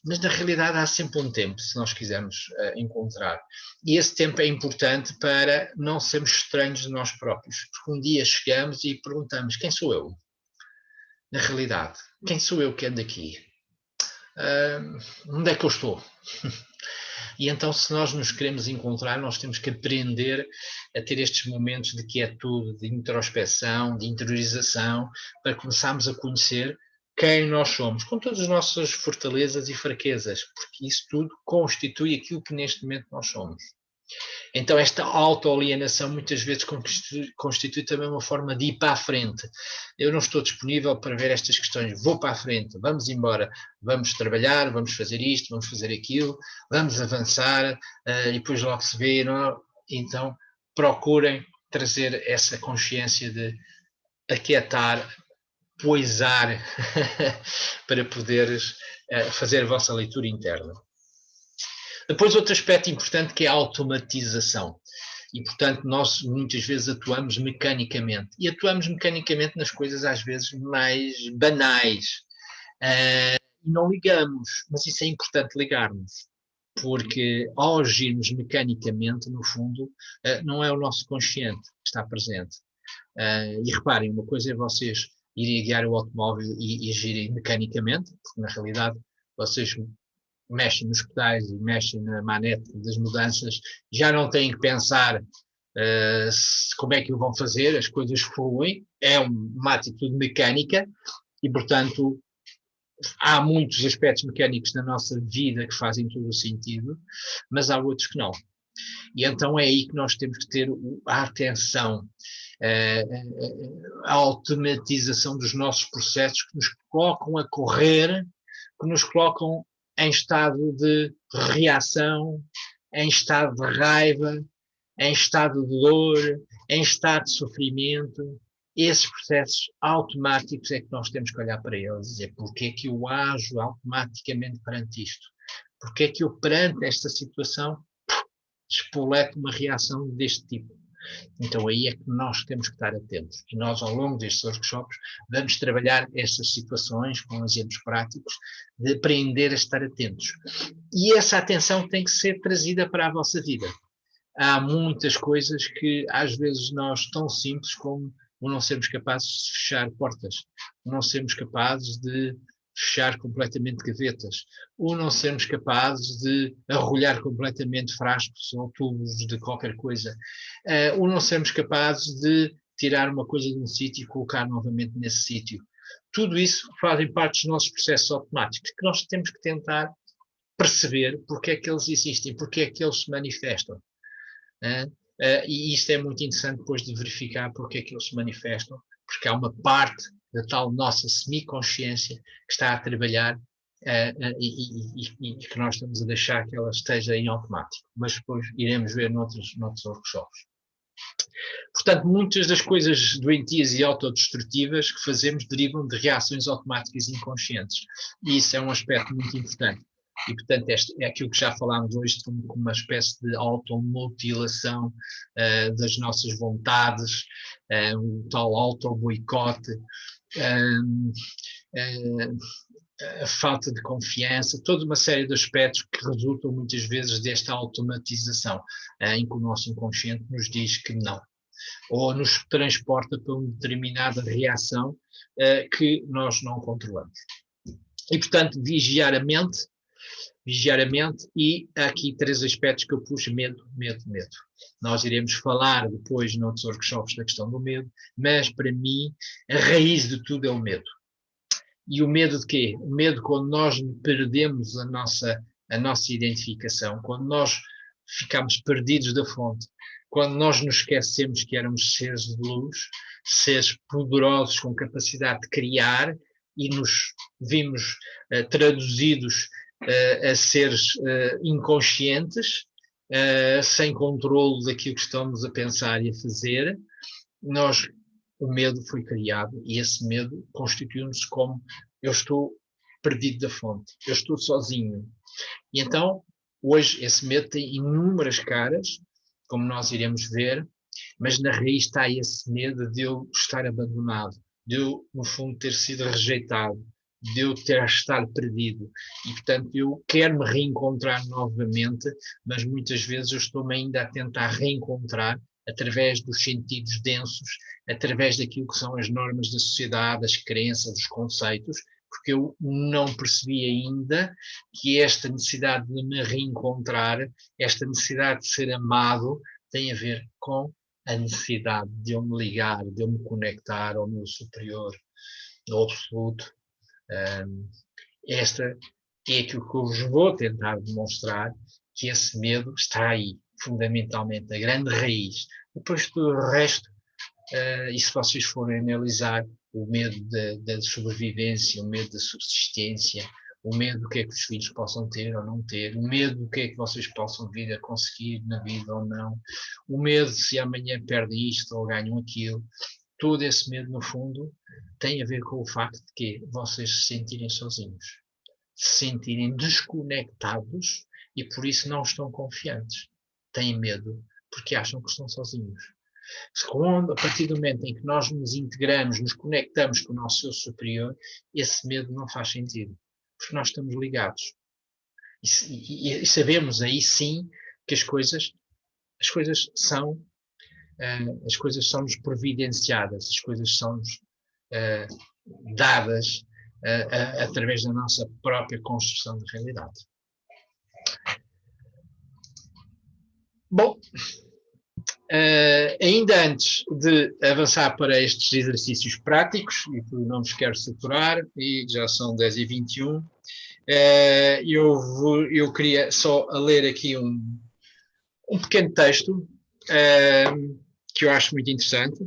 S1: Mas, na realidade, há sempre um tempo, se nós quisermos encontrar. E esse tempo é importante para não sermos estranhos de nós próprios. Porque um dia chegamos e perguntamos, quem sou eu? Na realidade, quem sou eu que ando aqui? Onde é que eu estou? E então, se nós nos queremos encontrar, nós temos que aprender a ter estes momentos de quietude, de introspeção, de interiorização, para começarmos a conhecer quem nós somos, com todas as nossas fortalezas e fraquezas, porque isso tudo constitui aquilo que neste momento nós somos. Então esta autoalienação muitas vezes constitui também uma forma de ir para a frente. Eu não estou disponível para ver estas questões, vou para a frente, vamos embora, vamos trabalhar, vamos fazer isto, vamos fazer aquilo, vamos avançar, e depois logo se vê. Não? Então procurem trazer essa consciência de aquietar, poisar, para poderes fazer a vossa leitura interna. Depois outro aspecto importante que é a automatização. E, portanto, nós muitas vezes atuamos mecanicamente. E atuamos mecanicamente nas coisas às vezes mais banais. E não ligamos, mas isso é importante ligarmos. Porque ao agirmos mecanicamente, no fundo, não é o nosso consciente que está presente. E reparem, uma coisa é vocês irem guiar o automóvel e agirem mecanicamente, porque na realidade vocês mexem nos pedais e mexem na manete das mudanças, já não têm que pensar como é que o vão fazer, as coisas fluem, é uma atitude mecânica e, portanto, há muitos aspectos mecânicos na nossa vida que fazem todo o sentido, mas há outros que não. E então é aí que nós temos que ter a atenção, a automatização dos nossos processos que nos colocam a correr, que nos colocam em estado de reação, em estado de raiva, em estado de dor, em estado de sofrimento. Esses processos automáticos é que nós temos que olhar para eles e dizer porque é que eu ajo automaticamente perante isto? Porque é que eu perante esta situação espoleto uma reação deste tipo? Então aí é que nós temos que estar atentos. E nós, ao longo destes workshops, vamos trabalhar estas situações com exemplos práticos de aprender a estar atentos. E essa atenção tem que ser trazida para a vossa vida. Há muitas coisas que, às vezes, nós, tão simples como não sermos capazes de fechar portas, não sermos capazes de fechar completamente gavetas, ou não sermos capazes de arrolhar completamente frascos ou tubos de qualquer coisa, ou não sermos capazes de tirar uma coisa de um sítio e colocar novamente nesse sítio. Tudo isso fazem parte dos nossos processos automáticos, que nós temos que tentar perceber porque é que eles existem, porque é que eles se manifestam. E isto é muito interessante depois de verificar porque é que eles se manifestam, porque há uma parte da tal nossa semiconsciência que está a trabalhar e que nós estamos a deixar que ela esteja em automático. Mas depois iremos ver noutros workshops. Portanto, muitas das coisas doentias e autodestrutivas que fazemos derivam de reações automáticas inconscientes. E isso é um aspecto muito importante. E, portanto, é aquilo que já falámos hoje, como uma espécie de automutilação das nossas vontades, o tal auto-boicote, a falta de confiança, toda uma série de aspectos que resultam muitas vezes desta automatização, em que o nosso inconsciente nos diz que não, ou nos transporta para uma determinada reação que nós não controlamos. E, portanto, vigiar a mente, e há aqui 3 aspectos que eu puxo: medo. Nós iremos falar depois noutros workshops da questão do medo, mas para mim a raiz de tudo é o medo. E o medo de quê? O medo quando nós perdemos a nossa identificação, quando nós ficamos perdidos da fonte, quando nós nos esquecemos que éramos seres de luz, seres poderosos com capacidade de criar, e nos vimos traduzidos a seres inconscientes, sem controle daquilo que estamos a pensar e a fazer, o medo foi criado e esse medo constituiu-nos como eu estou perdido da fonte, eu estou sozinho. E então, hoje, esse medo tem inúmeras caras, como nós iremos ver, mas na raiz está esse medo de eu estar abandonado, de eu, no fundo, ter sido rejeitado, de eu estar perdido. E, portanto, eu quero me reencontrar novamente, mas muitas vezes eu estou-me ainda a tentar reencontrar através dos sentidos densos, através daquilo que são as normas da sociedade, as crenças, os conceitos, porque eu não percebi ainda que esta necessidade de me reencontrar, esta necessidade de ser amado, tem a ver com a necessidade de eu me ligar, de eu me conectar ao meu superior, ao absoluto. Esta é aquilo que eu vos vou tentar demonstrar, que esse medo está aí, fundamentalmente, a grande raiz. Depois tudo o resto, e se vocês forem analisar o medo da sobrevivência, o medo da subsistência, o medo do que é que os filhos possam ter ou não ter, o medo do que é que vocês possam vir a conseguir na vida ou não, o medo se amanhã perdem isto ou ganham aquilo, todo esse medo, no fundo, tem a ver com o facto de que vocês se sentirem sozinhos, se sentirem desconectados e por isso não estão confiantes. Têm medo porque acham que estão sozinhos. A partir do momento em que nós nos integramos, nos conectamos com o nosso eu superior, esse medo não faz sentido, porque nós estamos ligados. E sabemos aí sim que as coisas são-nos providenciadas, as coisas são-nos dadas através da nossa própria construção de realidade. Bom, ainda antes de avançar para estes exercícios práticos, e que não vos quero saturar, e já são 10h21, eu queria só ler aqui um pequeno texto que eu acho muito interessante,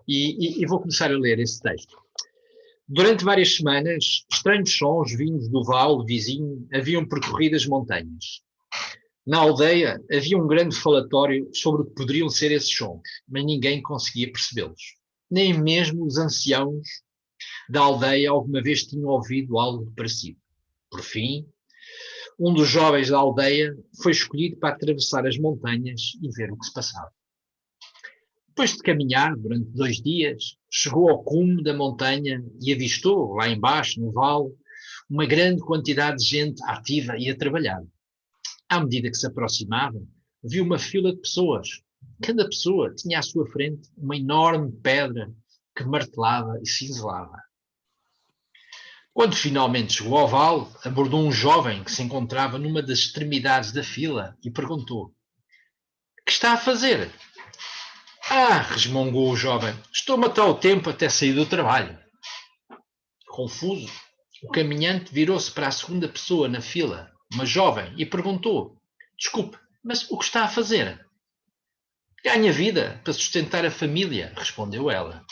S1: e vou começar a ler esse texto. Durante várias semanas, estranhos sons vindos do vale vizinho haviam percorrido as montanhas. Na aldeia havia um grande falatório sobre o que poderiam ser esses sons, mas ninguém conseguia percebê-los. Nem mesmo os anciãos da aldeia alguma vez tinham ouvido algo parecido. Por fim, um dos jovens da aldeia foi escolhido para atravessar as montanhas e ver o que se passava. Depois de caminhar durante 2 dias, chegou ao cume da montanha e avistou, lá embaixo, no vale, uma grande quantidade de gente ativa e a trabalhar. À medida que se aproximava, viu uma fila de pessoas. Cada pessoa tinha à sua frente uma enorme pedra que martelava e cinzelava. Quando finalmente chegou ao vale, abordou um jovem que se encontrava numa das extremidades da fila e perguntou: "Que está a fazer?" "Ah", resmungou o jovem, "estou a matar o tempo até sair do trabalho." Confuso, o caminhante virou-se para a segunda pessoa na fila, uma jovem, e perguntou: "Desculpe, mas o que está a fazer?" "Ganha vida para sustentar a família", respondeu ela.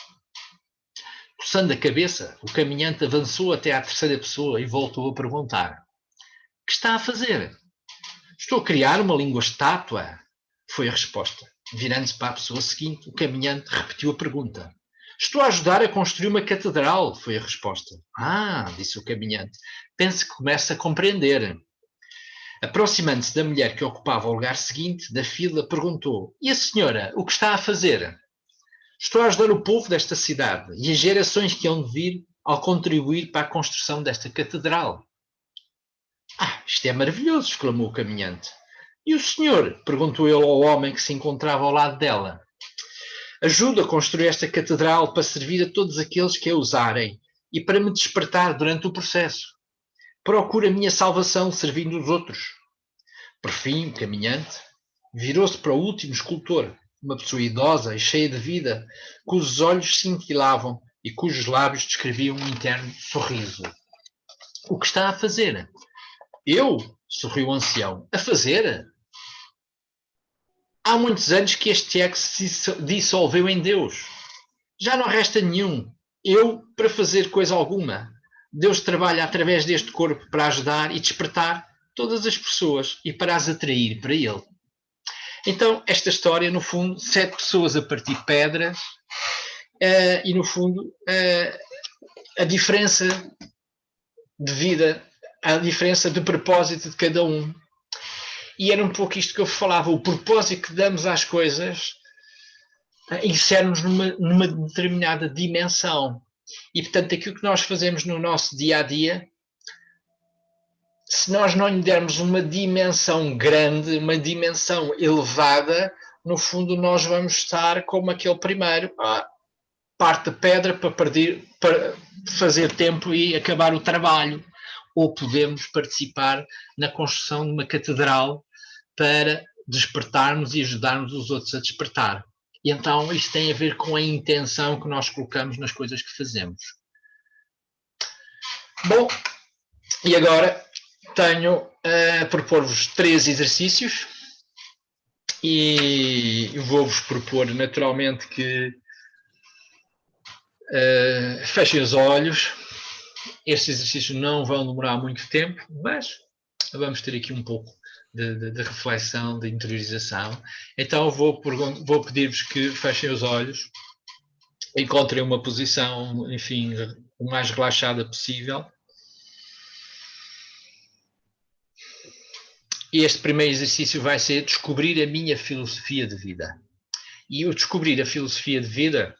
S1: Coçando a cabeça, o caminhante avançou até à terceira pessoa e voltou a perguntar: "Que está a fazer?" "Estou a criar uma língua estátua", foi a resposta. Virando-se para a pessoa seguinte, o caminhante repetiu a pergunta. "Estou a ajudar a construir uma catedral", foi a resposta. "Ah", disse o caminhante, "penso que começa a compreender." Aproximando-se da mulher que ocupava o lugar seguinte da fila, perguntou: "E a senhora, o que está a fazer?" "Estou a ajudar o povo desta cidade e as gerações que hão de vir ao contribuir para a construção desta catedral." "Ah, isto é maravilhoso!" exclamou o caminhante. "E o senhor?" perguntou ele ao homem que se encontrava ao lado dela. "Ajudo a construir esta catedral para servir a todos aqueles que a usarem e para me despertar durante o processo. Procuro a minha salvação servindo os outros." Por fim, o caminhante virou-se para o último escultor, uma pessoa idosa e cheia de vida, cujos olhos cintilavam e cujos lábios descreviam um interno sorriso. "O que está a fazer?" "Eu?", sorriu o ancião. "A fazer? Há muitos anos que este ego se dissolveu em Deus. Já não resta nenhum. Eu para fazer coisa alguma. Deus trabalha através deste corpo para ajudar e despertar todas as pessoas e para as atrair para ele. Então, esta história, no fundo, 7 pessoas a partir pedras e, no fundo, a diferença de vida, a diferença de propósito de cada um. E era um pouco isto que eu falava, o propósito que damos às coisas insere-nos numa determinada dimensão. E, portanto, aquilo que nós fazemos no nosso dia-a-dia, se nós não lhe dermos uma dimensão grande, uma dimensão elevada, no fundo nós vamos estar como aquele primeiro, parte da pedra para fazer tempo e acabar o trabalho. Ou podemos participar na construção de uma catedral para despertarmos e ajudarmos os outros a despertar. E então isto tem a ver com a intenção que nós colocamos nas coisas que fazemos. Bom, e agora tenho a propor-vos 3 exercícios e vou-vos propor naturalmente que fechem os olhos. Estes exercícios não vão demorar muito tempo, mas vamos ter aqui um pouco de reflexão, de interiorização. Então vou pedir-vos que fechem os olhos, encontrem uma posição, enfim, o mais relaxada possível. E este primeiro exercício vai ser descobrir a minha filosofia de vida. E o descobrir a filosofia de vida,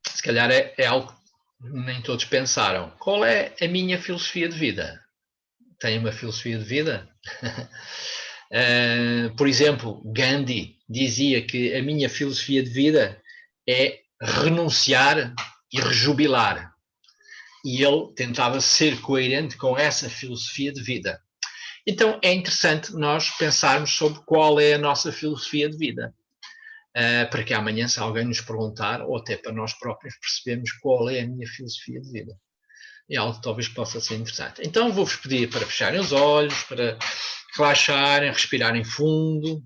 S1: se calhar é algo que nem todos pensaram. Qual é a minha filosofia de vida? Tenho uma filosofia de vida? Por exemplo, Gandhi dizia que a minha filosofia de vida é renunciar e rejubilar. E ele tentava ser coerente com essa filosofia de vida. Então é interessante nós pensarmos sobre qual é a nossa filosofia de vida. Para que amanhã, se alguém nos perguntar, ou até para nós próprios percebermos qual é a minha filosofia de vida. É algo que talvez possa ser interessante. Então vou-vos pedir para fecharem os olhos, para relaxarem, respirarem fundo.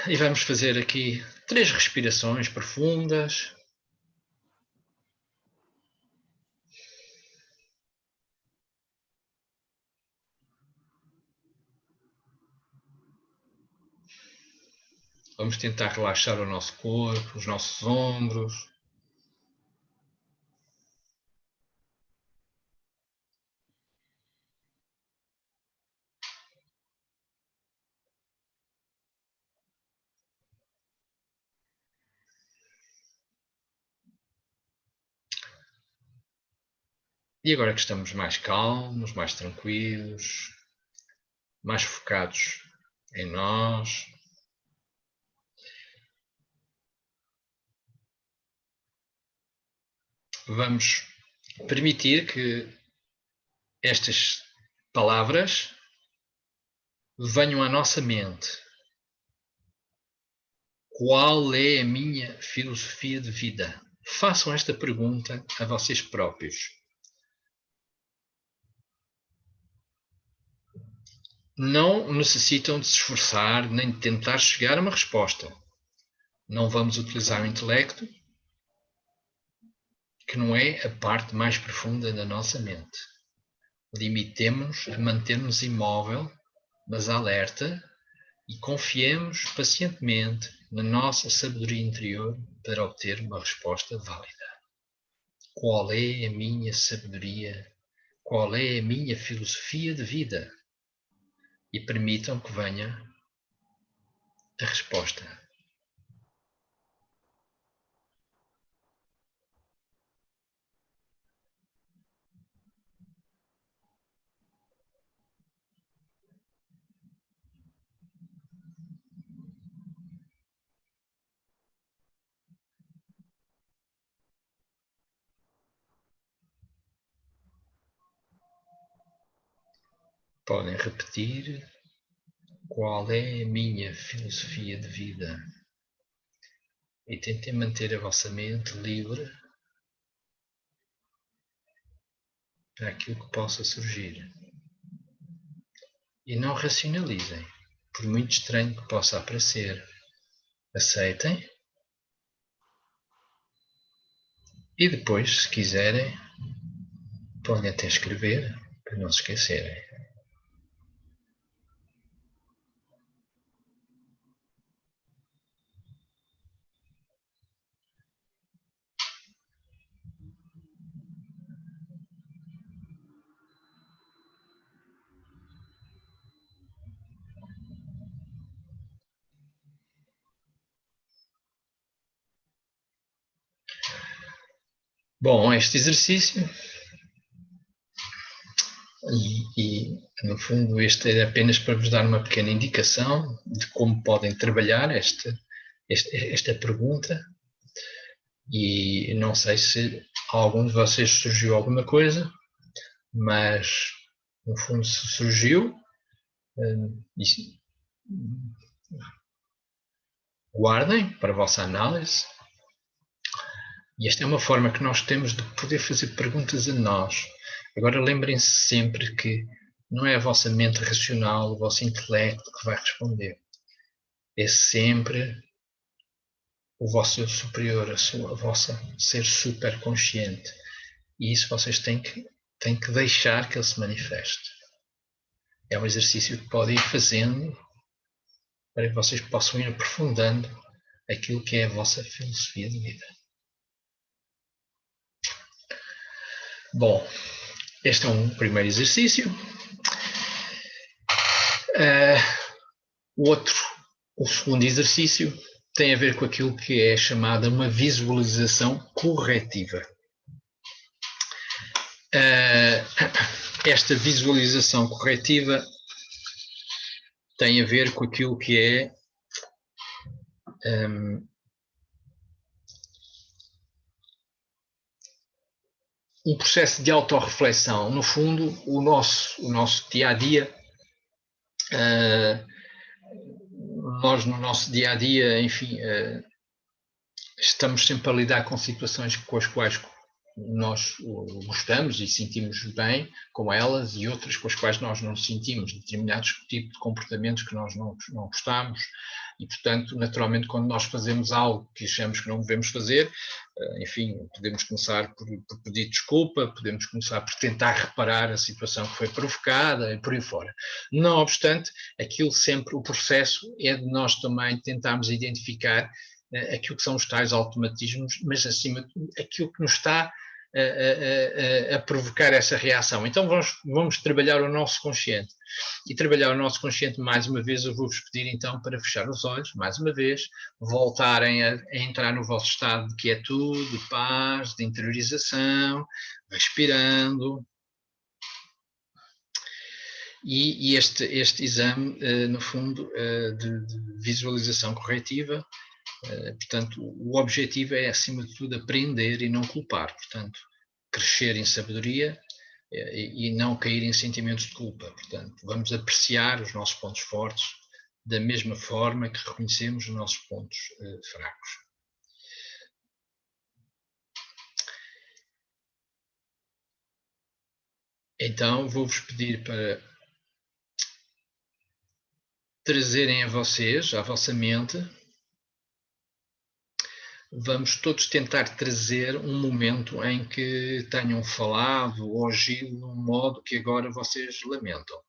S1: E vamos fazer aqui 3 respirações profundas. Vamos tentar relaxar o nosso corpo, os nossos ombros. E agora que estamos mais calmos, mais tranquilos, mais focados em nós, vamos permitir que estas palavras venham à nossa mente. Qual é a minha filosofia de vida? Façam esta pergunta a vocês próprios. Não necessitam de se esforçar nem de tentar chegar a uma resposta. Não vamos utilizar o intelecto, que não é a parte mais profunda da nossa mente. Limitemo-nos a manter-nos imóvel, mas alerta, e confiemos pacientemente na nossa sabedoria interior para obter uma resposta válida. Qual é a minha sabedoria? Qual é a minha filosofia de vida? E permitam que venha a resposta. Podem repetir qual é a minha filosofia de vida e tentem manter a vossa mente livre para aquilo que possa surgir. E não racionalizem, por muito estranho que possa parecer. Aceitem e depois, se quiserem, podem até escrever para não se esquecerem. Bom, este exercício, e no fundo este é apenas para vos dar uma pequena indicação de como podem trabalhar esta pergunta, e não sei se a algum de vocês surgiu alguma coisa, mas no fundo se surgiu, guardem para a vossa análise. E esta é uma forma que nós temos de poder fazer perguntas a nós. Agora lembrem-se sempre que não é a vossa mente racional, o vosso intelecto que vai responder. É sempre o vosso eu superior, a vossa ser superconsciente. E isso vocês têm que deixar que ele se manifeste. É um exercício que podem ir fazendo para que vocês possam ir aprofundando aquilo que é a vossa filosofia de vida. Bom, este é um primeiro exercício. O segundo exercício tem a ver com aquilo que é chamada uma visualização corretiva. Esta visualização corretiva tem a ver com aquilo que é um processo de autorreflexão. No fundo, o nosso dia-a-dia, nós no nosso dia-a-dia, enfim, estamos sempre a lidar com situações com as quais nós gostamos e sentimos bem com elas, e outras com as quais nós não sentimos, determinados tipos de comportamentos que nós não gostamos, e portanto, naturalmente, quando nós fazemos algo que achamos que não devemos fazer, enfim, podemos começar por pedir desculpa, podemos começar por tentar reparar a situação que foi provocada e por aí fora. Não obstante, aquilo sempre, o processo é de nós também tentarmos identificar aquilo que são os tais automatismos, mas acima de tudo, aquilo que nos está a provocar essa reação. Então vamos trabalhar o nosso consciente. E trabalhar o nosso consciente, mais uma vez, eu vou-vos pedir então para fechar os olhos, mais uma vez, voltarem a entrar no vosso estado de quietude, de paz, de interiorização, respirando. E este exame, no fundo, de visualização corretiva, portanto, o objetivo é, acima de tudo, aprender e não culpar. Portanto, crescer em sabedoria e não cair em sentimentos de culpa. Portanto, vamos apreciar os nossos pontos fortes da mesma forma que reconhecemos os nossos pontos fracos. Então, vou-vos pedir para trazerem a vocês, à vossa mente, vamos todos tentar trazer um momento em que tenham falado ou agido de um modo que agora vocês lamentam.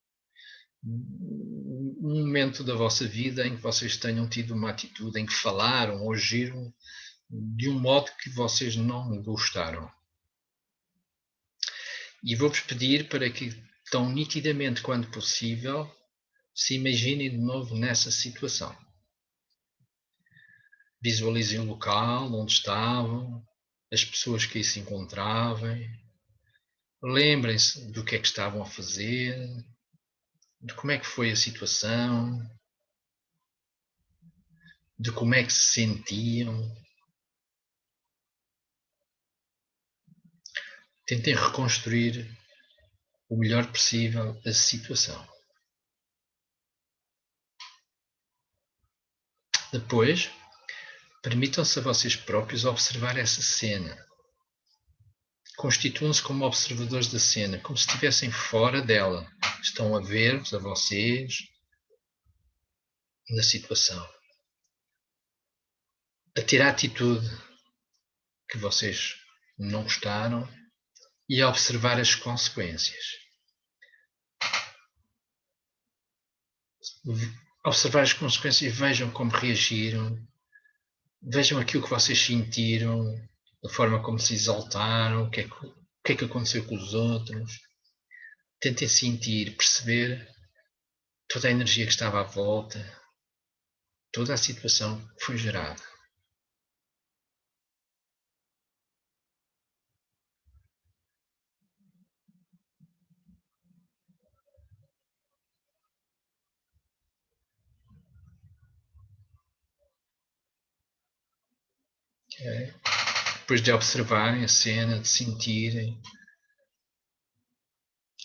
S1: Um momento da vossa vida em que vocês tenham tido uma atitude, em que falaram ou agiram de um modo que vocês não gostaram. E vou-vos pedir para que, tão nitidamente quanto possível, se imaginem de novo nessa situação. Visualizem o local onde estavam, as pessoas que aí se encontravam. Lembrem-se do que é que estavam a fazer, de como é que foi a situação, de como é que se sentiam. Tentem reconstruir o melhor possível a situação. Depois, permitam-se a vocês próprios observar essa cena. Constituam-se como observadores da cena, como se estivessem fora dela. Estão a ver-vos, a vocês, na situação. A ter a atitude que vocês não gostaram e a observar as consequências. observar as consequências e vejam como reagiram, vejam aquilo que vocês sentiram, a forma como se exaltaram, o que é que aconteceu com os outros. Tentem sentir, perceber toda a energia que estava à volta, toda a situação que foi gerada. Okay. Depois de observarem a cena, de sentirem,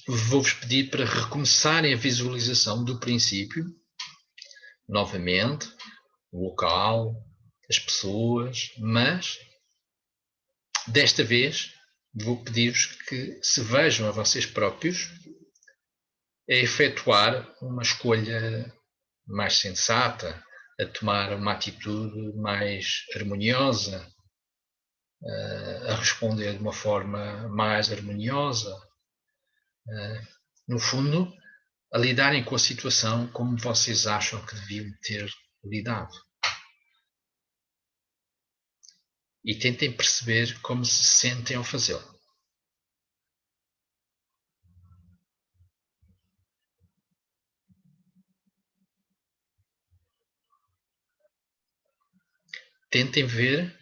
S1: vou-vos pedir para recomeçarem a visualização do princípio, novamente, o local, as pessoas, mas desta vez vou pedir-vos que se vejam a vocês próprios a efetuar uma escolha mais sensata, a tomar uma atitude mais harmoniosa, a responder de uma forma mais harmoniosa, no fundo, a lidarem com a situação como vocês acham que deviam ter lidado. E tentem perceber como se sentem ao fazê-lo. Tentem ver,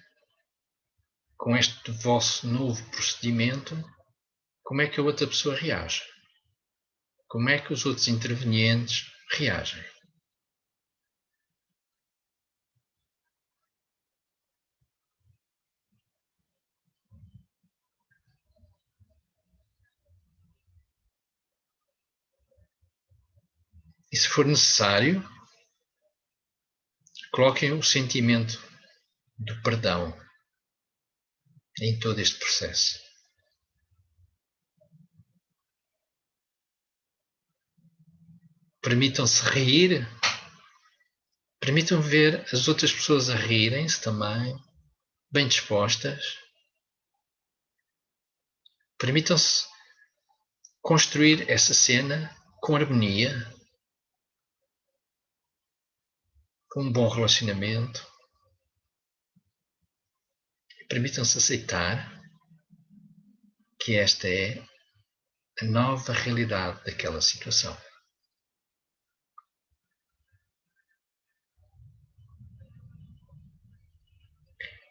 S1: com este vosso novo procedimento, como é que a outra pessoa reage. Como é que os outros intervenientes reagem. E se for necessário, coloquem o sentimento do perdão em todo este processo. Permitam-se rir, permitam ver as outras pessoas a rirem-se também, bem dispostas. Permitam-se construir essa cena com harmonia, com um bom relacionamento. Permitam-se aceitar que esta é a nova realidade daquela situação.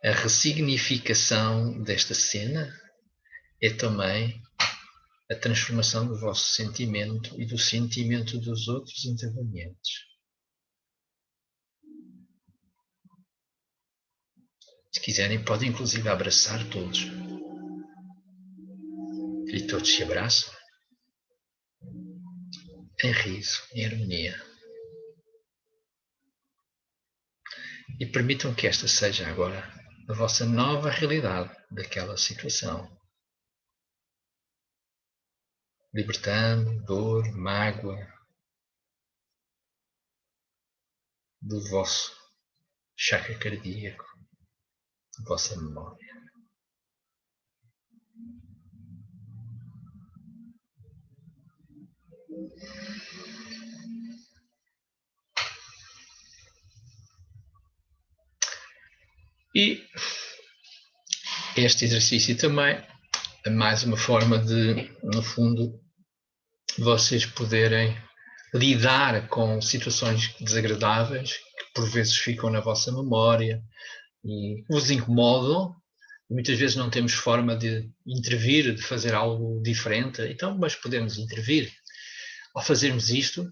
S1: A ressignificação desta cena é também a transformação do vosso sentimento e do sentimento dos outros intervenientes. Se quiserem, podem inclusive abraçar todos. E todos se abraçam em riso, em harmonia. E permitam que esta seja agora a vossa nova realidade daquela situação. Libertando dor, mágoa do vosso chakra cardíaco, da vossa memória. E este exercício também é mais uma forma de, no fundo, vocês poderem lidar com situações desagradáveis que por vezes ficam na vossa memória e vos incomodam. Muitas vezes não temos forma de intervir, de fazer algo diferente, então, mas podemos intervir. Ao fazermos isto,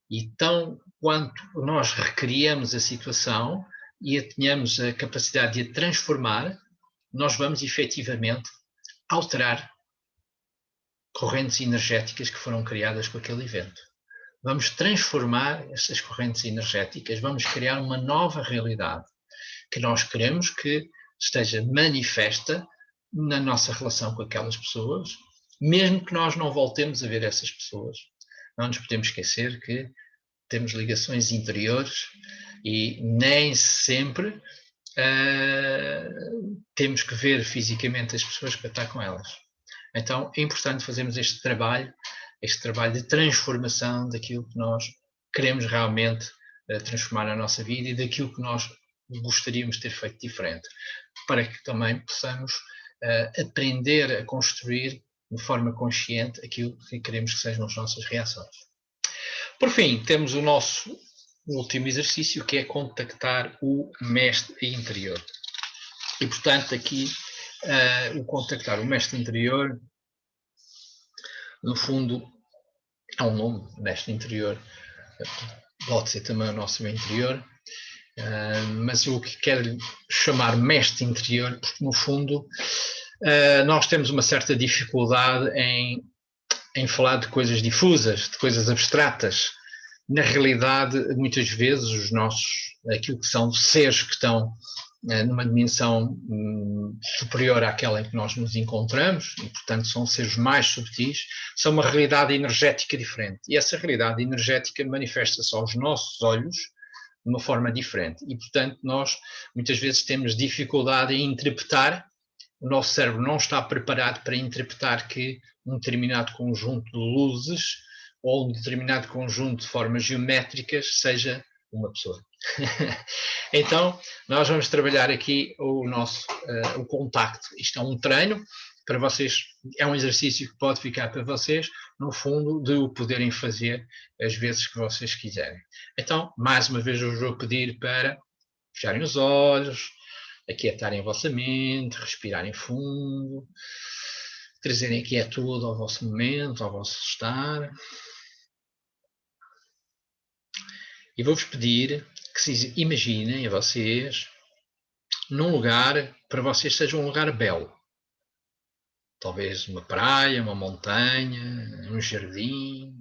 S1: e tão quanto nós recriamos a situação e tenhamos a capacidade de a transformar, nós vamos efetivamente alterar correntes energéticas que foram criadas com aquele evento. Vamos transformar essas correntes energéticas, vamos criar uma nova realidade que nós queremos que esteja manifesta na nossa relação com aquelas pessoas, mesmo que nós não voltemos a ver essas pessoas. Não nos podemos esquecer que temos ligações interiores e nem sempre temos que ver fisicamente as pessoas para estar com elas. Então é importante fazermos este trabalho de transformação daquilo que nós queremos realmente transformar a nossa vida e daquilo que nós gostaríamos de ter feito diferente, para que também possamos aprender a construir de forma consciente aquilo que queremos que sejam as nossas reações. Por fim, temos o nosso último exercício, que é contactar o mestre interior. E, portanto, aqui, o contactar o mestre interior, no fundo, é um nome, mestre interior, pode ser também o nosso interior, mas o que quero chamar mestre interior, porque, no fundo, nós temos uma certa dificuldade em falar de coisas difusas, de coisas abstratas. Na realidade, muitas vezes, aquilo que são seres que estão numa dimensão superior àquela em que nós nos encontramos, e, portanto, são seres mais subtis, são uma realidade energética diferente. E essa realidade energética manifesta-se aos nossos olhos de uma forma diferente. E, portanto, nós muitas vezes temos dificuldade em interpretar. O nosso cérebro não está preparado para interpretar que um determinado conjunto de luzes ou um determinado conjunto de formas geométricas seja uma pessoa. Então, nós vamos trabalhar aqui o contacto. Isto é um treino para vocês, é um exercício que pode ficar para vocês, no fundo, de o poderem fazer as vezes que vocês quiserem. Então, mais uma vez, eu vos vou pedir para fecharem os olhos, aquietarem a vossa mente, respirarem fundo, trazerem quietude ao vosso momento, ao vosso estar. E vou-vos pedir que se imaginem a vocês num lugar, para vocês seja um lugar belo. Talvez uma praia, uma montanha, um jardim,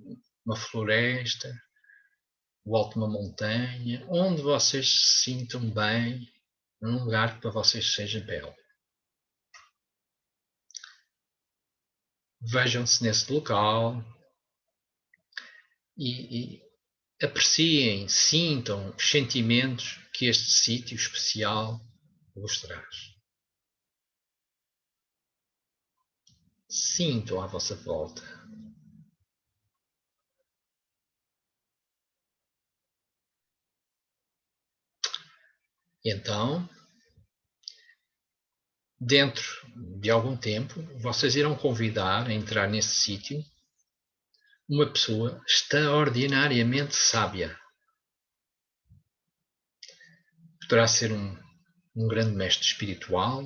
S1: uma floresta, o alto de uma montanha, onde vocês se sintam bem, num lugar que para vocês seja belo. Vejam-se nesse local e apreciem, sintam os sentimentos que este sítio especial vos traz. Sintam à vossa volta. E então, dentro de algum tempo, vocês irão convidar a entrar nesse sítio uma pessoa extraordinariamente sábia. Poderá ser um grande mestre espiritual,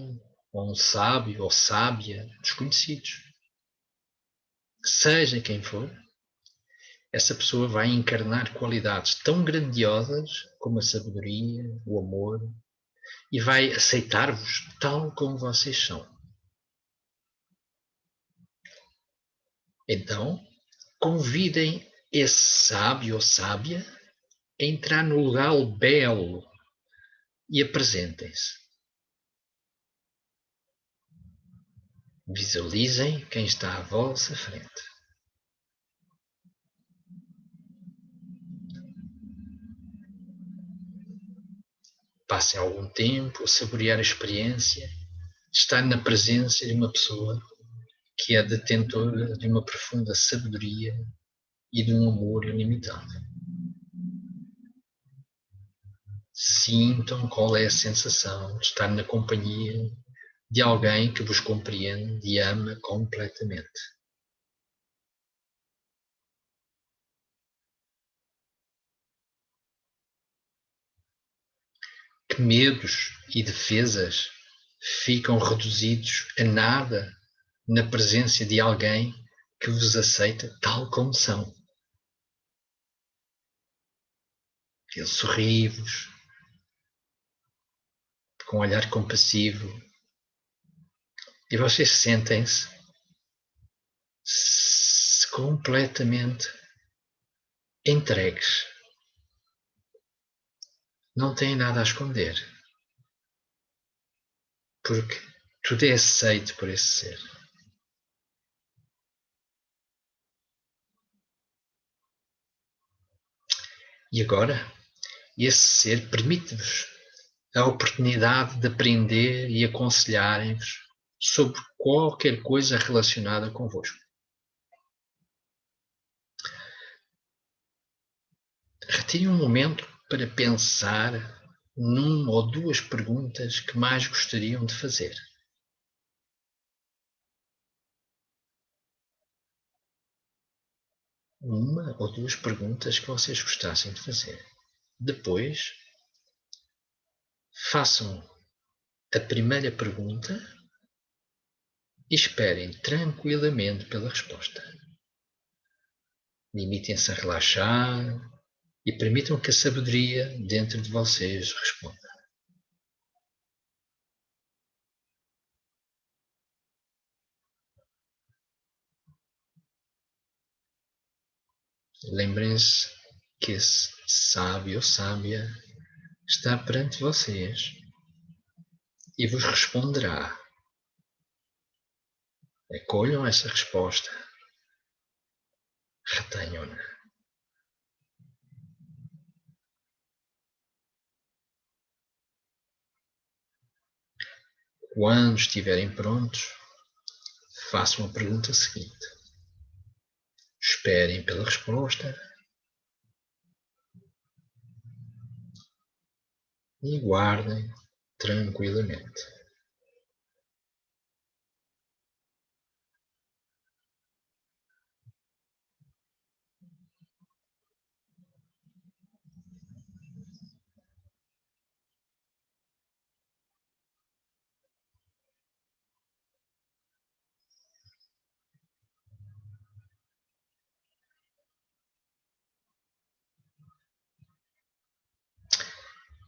S1: ou um sábio ou sábia desconhecidos. Seja quem for, essa pessoa vai encarnar qualidades tão grandiosas como a sabedoria, o amor, e vai aceitar-vos tal como vocês são. Então, convidem esse sábio ou sábia a entrar no lugar belo e apresentem-se. Visualizem quem está à vossa frente. Passem algum tempo a saborear a experiência de estar na presença de uma pessoa que é detentora de uma profunda sabedoria e de um amor ilimitado. Sintam qual é a sensação de estar na companhia de alguém que vos compreende e ama completamente. Que medos e defesas ficam reduzidos a nada na presença de alguém que vos aceita tal como são. Ele sorri-vos com um olhar compassivo e vocês sentem-se completamente entregues. Não têm nada a esconder, porque tudo é aceito por esse ser. E agora, esse ser permite-vos a oportunidade de aprender e aconselharem-vos sobre qualquer coisa relacionada convosco. retire um momento para pensar numa ou duas perguntas que mais gostariam de fazer. Uma ou duas perguntas que vocês gostassem de fazer. Depois, façam a primeira pergunta e esperem tranquilamente pela resposta. Limitem-se a relaxar e permitam que a sabedoria dentro de vocês responda. Lembrem-se que esse sábio ou sábia está perante vocês e vos responderá. Acolham essa resposta. Retenham-na. Quando estiverem prontos, façam a pergunta seguinte. Esperem pela resposta e guardem tranquilamente.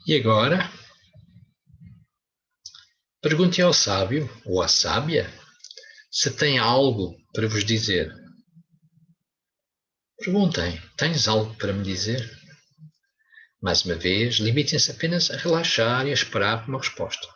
S1: E agora, perguntem ao sábio ou à sábia se tem algo para vos dizer. Perguntem, tens algo para me dizer? Mais uma vez, limitem-se apenas a relaxar e a esperar por uma resposta.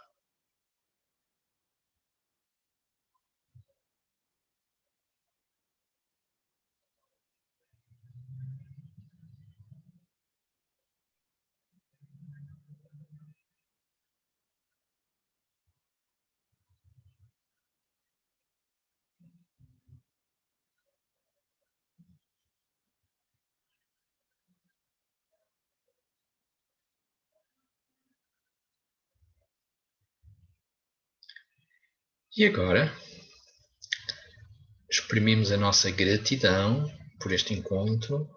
S1: E agora, exprimimos a nossa gratidão por este encontro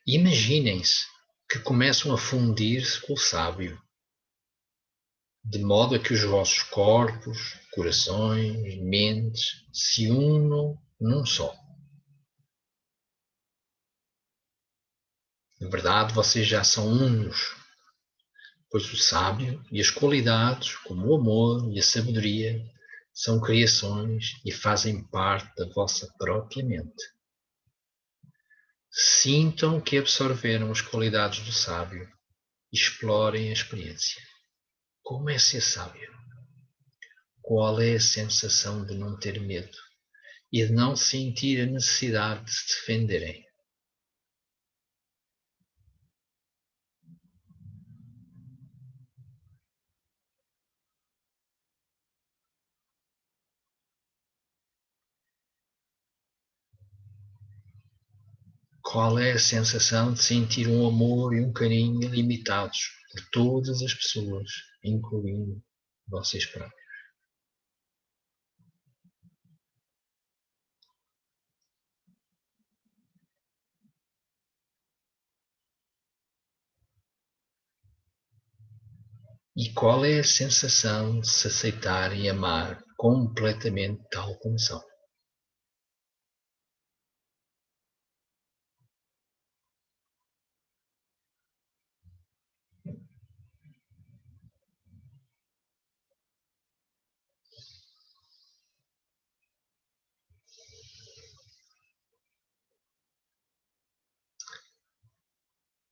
S1: e imaginem-se que começam a fundir-se com o sábio, de modo a que os vossos corpos, corações, mentes se unam num só. Na verdade, vocês já são unos, pois o sábio e as qualidades, como o amor e a sabedoria, são criações e fazem parte da vossa própria mente. Sintam que absorveram as qualidades do sábio e explorem a experiência. Como é ser sábio? Qual é a sensação de não ter medo e de não sentir a necessidade de se defenderem? Qual é a sensação de sentir um amor e um carinho ilimitados por todas as pessoas, incluindo vocês próprios? E qual é a sensação de se aceitar e amar completamente tal como são?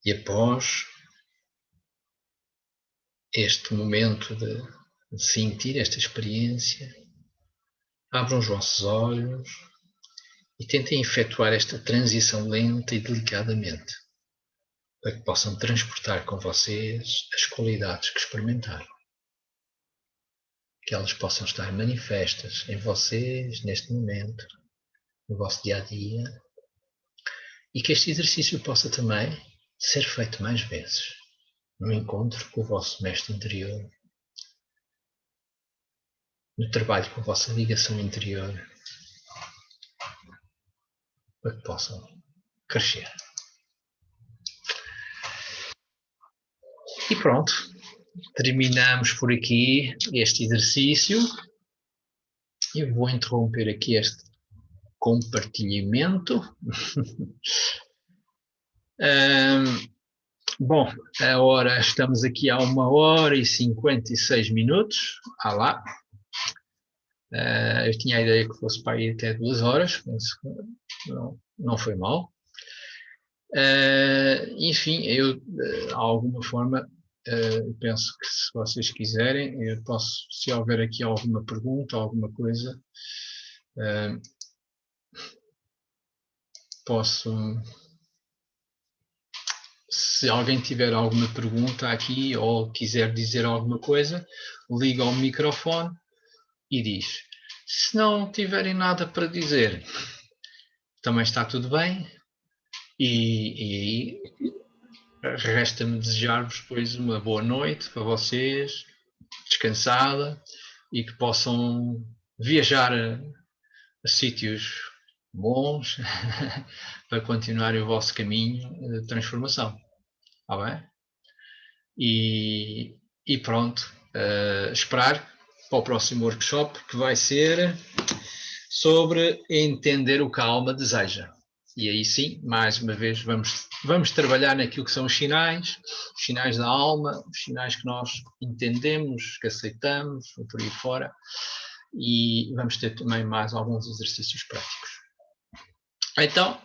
S1: E após este momento de sentir esta experiência, abram os vossos olhos e tentem efetuar esta transição lenta e delicadamente, para que possam transportar com vocês as qualidades que experimentaram. Que elas possam estar manifestas em vocês, neste momento, no vosso dia a dia, e que este exercício possa também ser feito mais vezes no encontro com o vosso mestre interior, no trabalho com a vossa ligação interior, para que possam crescer. E pronto, terminamos por aqui este exercício. Eu vou interromper aqui este compartilhamento. Bom, estamos aqui há 1h56. Ah lá. Eu tinha a ideia que fosse para ir até 2 horas, mas não foi mal. Enfim, eu, de alguma forma, penso que se vocês quiserem, eu posso, se houver aqui alguma pergunta, alguma coisa, posso, se alguém tiver alguma pergunta aqui ou quiser dizer alguma coisa, liga ao microfone e diz. Se não tiverem nada para dizer, também está tudo bem. E resta-me desejar-vos depois uma boa noite para vocês, descansada, e que possam viajar a sítios bons para continuarem o vosso caminho de transformação. Está bem? E pronto, esperar para o próximo workshop, que vai ser sobre entender o que a alma deseja. E aí sim, mais uma vez, vamos trabalhar naquilo que são os sinais da alma, os sinais que nós entendemos, que aceitamos, por aí fora. E vamos ter também mais alguns exercícios práticos. Então,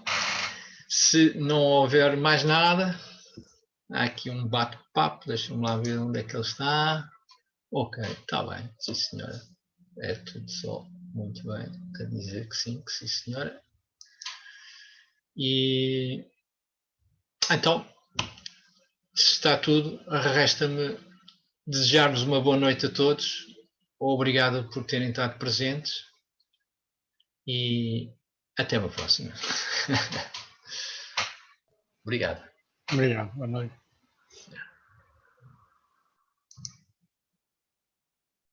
S1: se não houver mais nada, há aqui um bate-papo, deixa-me lá ver onde é que ele está. Ok, está bem, sim senhora. É tudo só muito bem, quer dizer que sim senhora. E então, se está tudo, resta-me desejar-vos uma boa noite a todos. Obrigado por terem estado presentes e até uma próxima. Obrigado.
S3: Obrigado, boa noite.